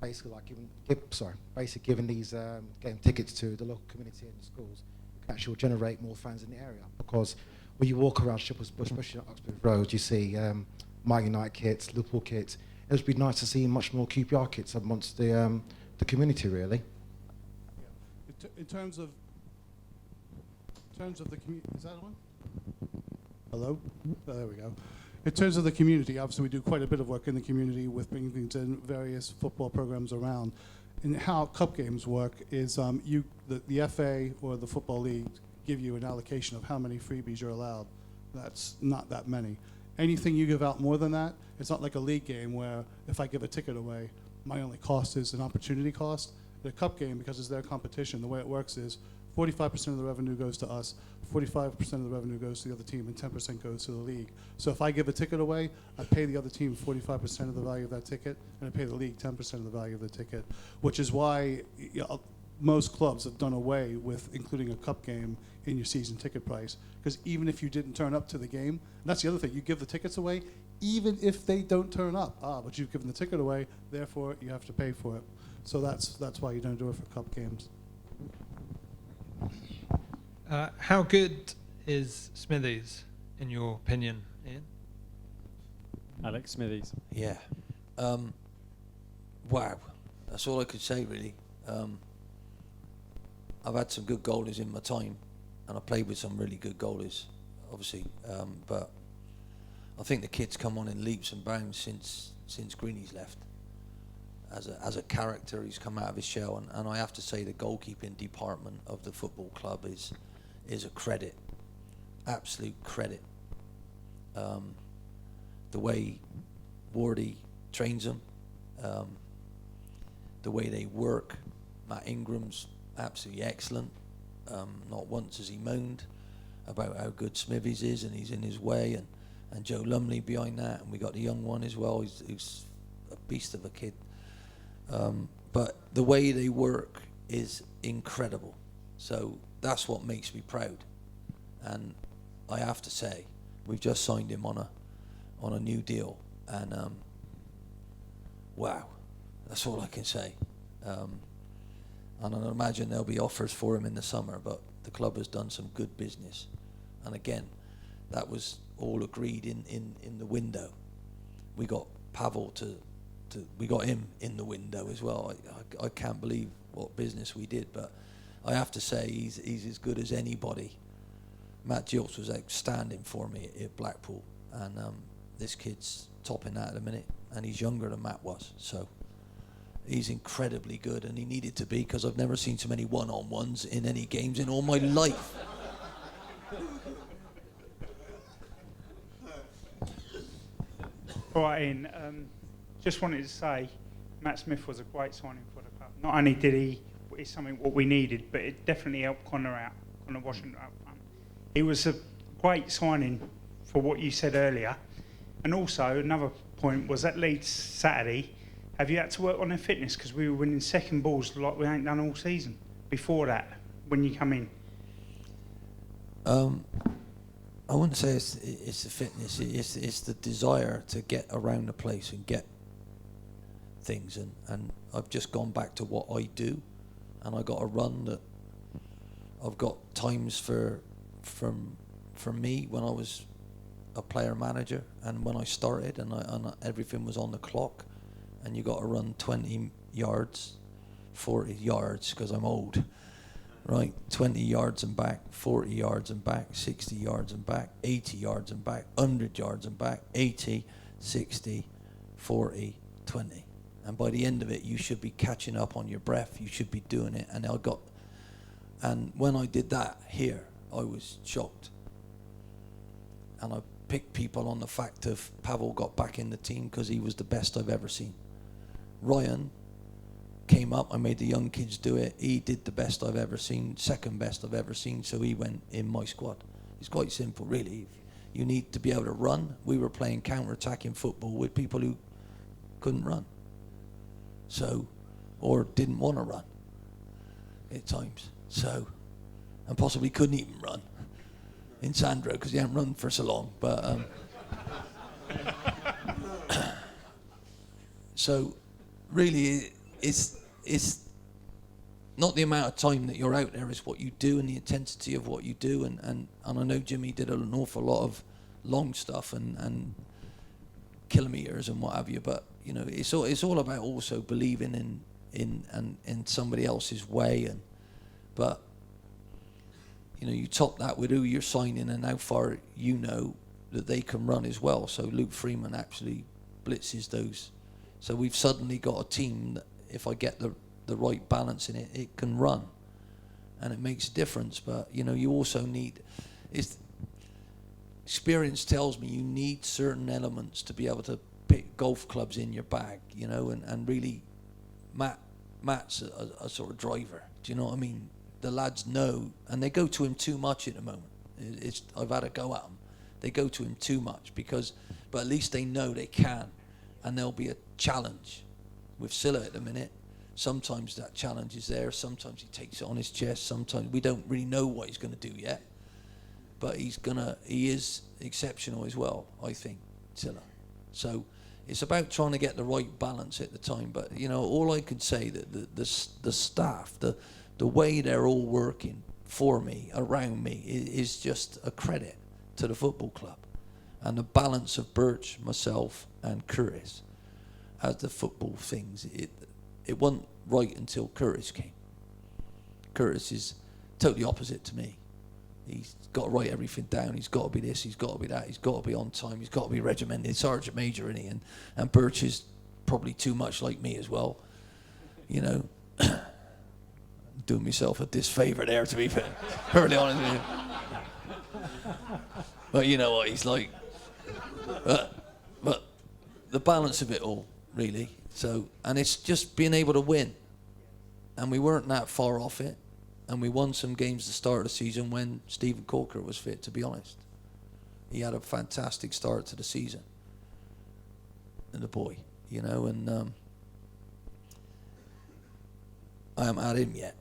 basically giving these game tickets to the local community and the schools, can actually generate more fans in the area. Because when you walk around Shepherd's Bush, especially on Uxbridge Road, you see My United kits, Liverpool kits. It would be nice to see much more QPR kits amongst the community, really.
Yeah. In terms of the community, is that one? Hello? Oh, there we go. In terms of the community, obviously we do quite a bit of work in the community with bringing things in, various football programs around. And how cup games work is the FA or the Football League give you an allocation of how many freebies you're allowed. That's not that many. Anything you give out more than that, it's not like a league game where if I give a ticket away, my only cost is an opportunity cost. The cup game, because it's their competition, the way it works is 45% of the revenue goes to us, 45% of the revenue goes to the other team, and 10% goes to the league. So if I give a ticket away, I pay the other team 45% of the value of that ticket, and I pay the league 10% of the value of the ticket, which is why most clubs have done away with including a cup game in your season ticket price. Because even if you didn't turn up to the game, that's the other thing, you give the tickets away, even if they don't turn up. But you've given the ticket away, therefore you have to pay for it. So that's why you don't do it for cup games.
How good is Smithies, in your opinion, Ian?
Alex Smithies.
Yeah. Wow. That's all I could say, really. I've had some good goalies in my time, and I played with some really good goalies, obviously. But I think the kid's come on in leaps and bounds since Greeny's left. As a character, he's come out of his shell, and I have to say the goalkeeping department of the football club is a credit, absolute credit. The way Wardy trains them. The way they work, Matt Ingram's absolutely excellent. Not once has he moaned about how good Smithies is, and he's in his way, and Joe Lumley behind that, and we got the young one as well. He's a beast of a kid. But the way they work is incredible. So that's what makes me proud. And I have to say, we've just signed him on a new deal, and wow, that's all I can say. And I imagine there'll be offers for him in the summer, but the club has done some good business. And again, that was all agreed in the window. We got Pavel we got him in the window as well. I can't believe what business we did, but I have to say he's as good as anybody. Matt Gilts was outstanding for me at Blackpool, and this kid's topping that at the minute, and he's younger than Matt was, so he's incredibly good, and he needed to be, because I've never seen so many one-on-ones in any games in all my life.
All right, Ian, just wanted to say Matt Smith was a great signing for the club. Not only did he, it's something what we needed, but it definitely helped Connor Washington out front. He was a great signing for what you said earlier. And also, another point was at Leeds Saturday, have you had to work on their fitness? Because we were winning second balls like we ain't done all season before that, when you come in.
I wouldn't say it's the fitness, it's the desire to get around the place and get things, and I've just gone back to what I do, and I got a run that I've got times for me when I was a player manager and when I started, and everything was on the clock, and you got to run 20 yards, 40 yards, because I'm old, right? 20 yards and back, 40 yards and back, 60 yards and back, 80 yards and back, 100 yards and back, 80, 60, 40, 20. And by the end of it, you should be catching up on your breath. You should be doing it. And when I did that here, I was shocked. And I picked people on the fact of Pavel got back in the team because he was the best I've ever seen. Ryan came up, I made the young kids do it. He did the best I've ever seen, second best I've ever seen, so he went in my squad. It's quite simple, really. You need to be able to run. We were playing counter-attacking football with people who couldn't run. So, or didn't want to run at times. So, and possibly couldn't even run in Sandro because he hadn't run for so long. But so, really, it's not the amount of time that you're out there, it's what you do and the intensity of what you do. And I know Jimmy did an awful lot of long stuff and kilometers and what have you, but you know, it's all about also believing in somebody else's way, but you know, you top that with who you're signing and how far you know that they can run as well. So Luke Freeman actually blitzes those. So we've suddenly got a team that, if I get the right balance in it, it can run, and it makes a difference. But you know, you also need, experience tells me you need certain elements to be able to pick golf clubs in your bag, you know, and really, Matt's a sort of driver. Do you know what I mean? The lads know, and they go to him too much at the moment. I've had a go at them. They go to him too much but at least they know they can, and there'll be a challenge. With Silla at the minute, sometimes that challenge is there. Sometimes he takes it on his chest. Sometimes we don't really know what he's going to do yet, but he is exceptional as well, I think, Silla. So it's about trying to get the right balance at the time. But you know, all I could say that the staff, the way they're all working for me, around me, is just a credit to the football club, and the balance of Birch, myself, and Curtis as the football things. It wasn't right until Curtis came. Curtis is totally opposite to me. He's got to write everything down. He's got to be this. He's got to be that. He's got to be on time. He's got to be regimented. Sergeant Major, isn't he? And Birch is probably too much like me as well. You know, doing myself a disfavour there, to be perfectly honest with you. But you know what he's like. But the balance of it all, really. So, and it's just being able to win. And we weren't that far off it. And we won some games at the start of the season when Stephen Corker was fit, to be honest. He had a fantastic start to the season. And the boy, you know, and I haven't had him yet.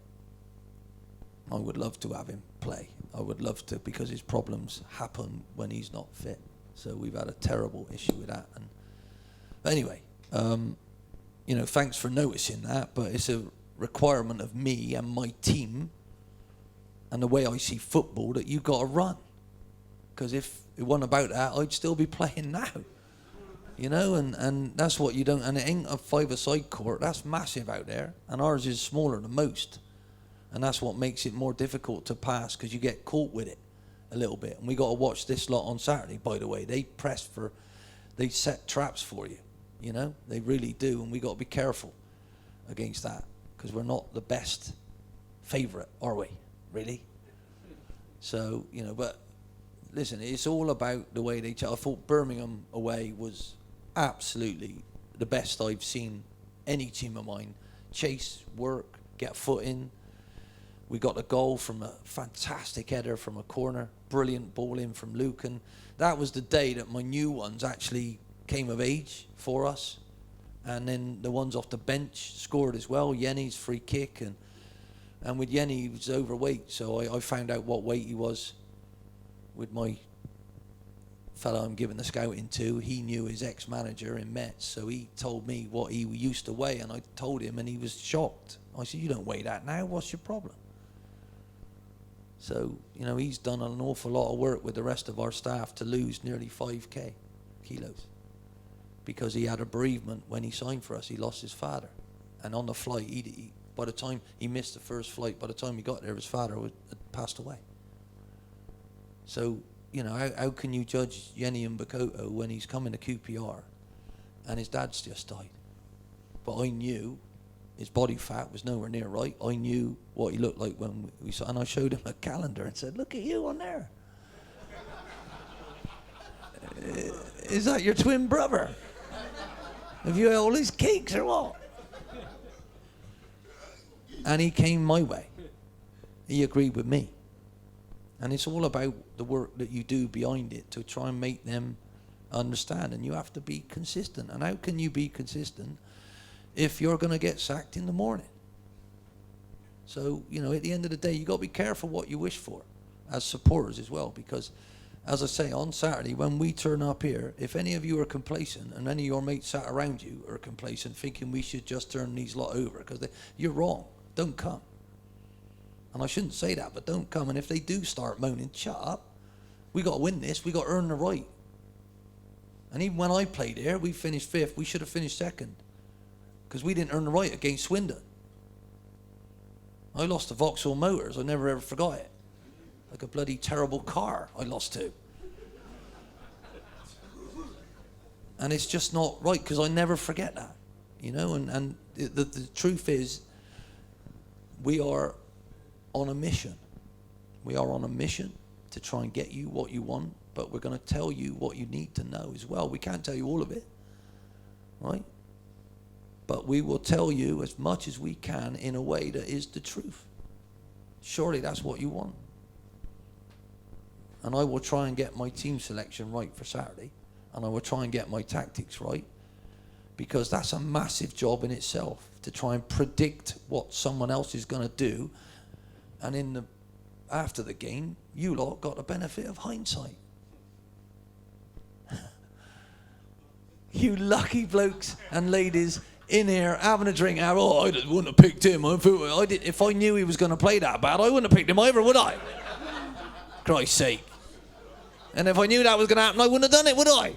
I would love to have him play. I would love to, because his problems happen when he's not fit. So we've had a terrible issue with that. And but anyway, you know, thanks for noticing that, but it's a requirement of me and my team and the way I see football that you got to run. Because if it wasn't about that, I'd still be playing now. You know, and that's what you don't, and it ain't a five-a-side court, that's massive out there, and ours is smaller than most. And that's what makes it more difficult to pass, because you get caught with it a little bit. And we got to watch this lot on Saturday, by the way. They set traps for you, you know, they really do, and we got to be careful against that, because we're not the best favourite, are we, really? So, you know, but listen, it's all about the way they I thought Birmingham away was absolutely the best I've seen any team of mine chase, work, get a foot in. We got a goal from a fantastic header from a corner, brilliant ball in from Luke, and that was the day that my new ones actually came of age for us. And then the ones off the bench scored as well. Yenny's free kick, and with Yenny, he was overweight, so I found out what weight he was with my fellow I'm giving the scouting to. He knew his ex-manager in Mets, so he told me what he used to weigh, and I told him, and he was shocked. I said, you don't weigh that now, what's your problem? So, you know, he's done an awful lot of work with the rest of our staff to lose nearly 5 kilos, because he had a bereavement when he signed for us. He lost his father, and on the flight, by the time he missed the first flight, by the time he got there, his father had passed away. So, you know, how can you judge Yenny and Bakoto when he's coming to QPR and his dad's just died? But I knew his body fat was nowhere near right. I knew what he looked like when we saw, and I showed him a calendar and said, look at you on there. Is that your twin brother? Have you had all these cakes or what? And he came my way. He agreed with me. And it's all about the work that you do behind it to try and make them understand. And you have to be consistent. And how can you be consistent if you're going to get sacked in the morning? So, you know, at the end of the day, you got to be careful what you wish for as supporters as well. Because, as I say, on Saturday, when we turn up here, if any of you are complacent and any of your mates sat around you are complacent thinking we should just turn these lot over, because you're wrong. Don't come. And I shouldn't say that, but don't come. And if they do start moaning, shut up. We got to win this. We got to earn the right. And even when I played here, we finished 5th. We should have finished 2nd, because we didn't earn the right against Swindon. I lost to Vauxhall Motors. I never ever forgot it. Like a bloody terrible car I lost to. And it's just not right, because I never forget that. You know, and the truth is, we are on a mission. We are on a mission to try and get you what you want, but we're going to tell you what you need to know as well. We can't tell you all of it, right? But we will tell you as much as we can in a way that is the truth. Surely that's what you want. And I will try and get my team selection right for Saturday, and I will try and get my tactics right, because that's a massive job in itself, to try and predict what someone else is going to do. And after the game, you lot got the benefit of hindsight. You lucky blokes and ladies in here having a drink. Oh, I wouldn't have picked him. If I knew he was going to play that bad, I wouldn't have picked him either, would I? Christ's sake. And if I knew that was going to happen, I wouldn't have done it, would I?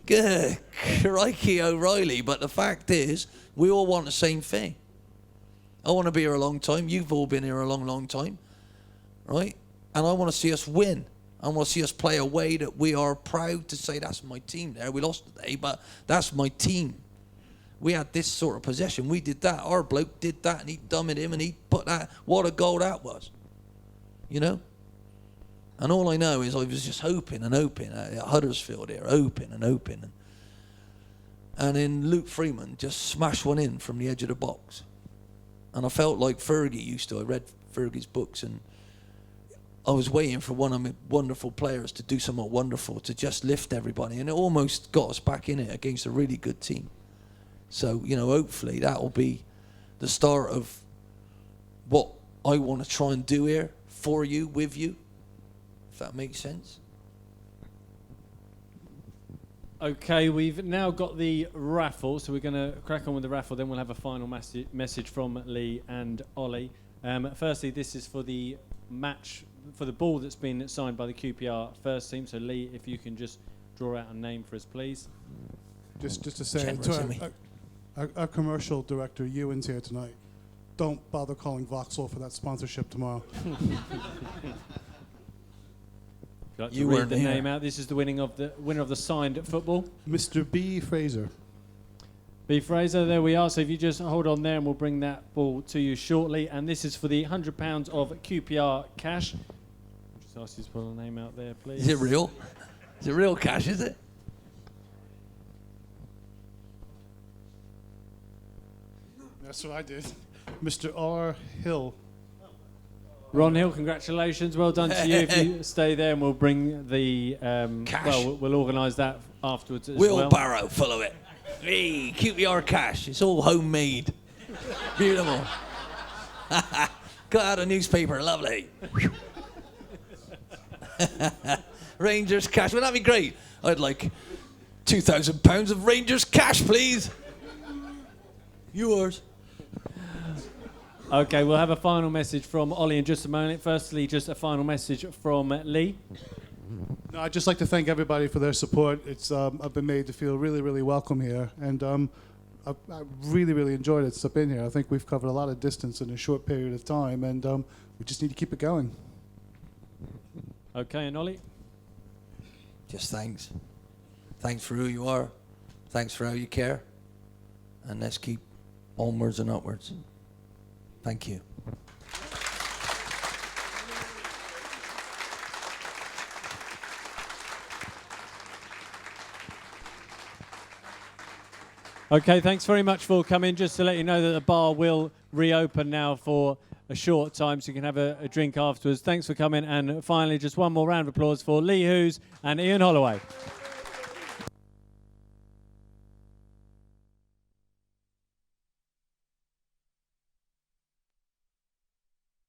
Good crikey O'Reilly. But the fact is, we all want the same thing. I want to be here a long time. You've all been here a long, long time, right? And I want to see us win. I want to see us play a way that we are proud to say, that's my team there. We lost today, but that's my team. We had this sort of possession. We did that. Our bloke did that, and he dummied him, and he put that. What a goal that was, you know? And all I know is I was just hoping and hoping at Huddersfield here, hoping and hoping. and then Luke Freeman just smashed one in from the edge of the box. And I felt like Fergie used to. I read Fergie's books, and I was waiting for one of my wonderful players to do something wonderful, to just lift everybody, and it almost got us back in it against a really good team. So, you know, hopefully that will be the start of what I want to try and do here for you, with you, if that makes sense.
Okay, we've now got the raffle, so we're going to crack on with the raffle, then we'll have a final message from Lee and Ollie. Firstly, this is for the match, for the ball that's been signed by the QPR first team. So Lee, if you can just draw out a name for us, please.
Just to say
Generous,
to our commercial director, Ewan's here tonight. Don't bother calling Vauxhall for that sponsorship tomorrow.
Like
You
to read
weren't
the
here.
name out. This is the winner of the signed football.
Mr. B. Fraser.
B. Fraser, there we are. So if you just hold on there, and we'll bring that ball to you shortly. And this is for the £100 of QPR cash. Just ask you to put a name out there, please.
Is it real? Is it real cash, is it?
That's what I did. Mr. R. Hill.
Ron Hill, congratulations. Well done to you. If you stay there, and we'll bring the
Cash.
Well, we'll organise that afterwards as well.
Wheelbarrow full of it. Hey, QPR cash. It's all homemade. Beautiful. Got out a newspaper. Lovely. Rangers cash. Wouldn't that be great? I'd like £2,000 of Rangers cash, please. Yours.
Okay, we'll have a final message from Ollie in just a moment. Firstly, just a final message from Lee.
No, I'd just like to thank everybody for their support. It's I've been made to feel really, really welcome here, and I really, really enjoyed it since I've been here. I think we've covered a lot of distance in a short period of time, and we just need to keep it going.
Okay, and Ollie?
Just thanks. Thanks for who you are. Thanks for how you care. And let's keep onwards and upwards. Thank you.
Okay, thanks very much for coming. Just to let you know that the bar will reopen now for a short time, so you can have a drink afterwards. Thanks for coming. And finally, just one more round of applause for Lee Hughes and Ian Holloway.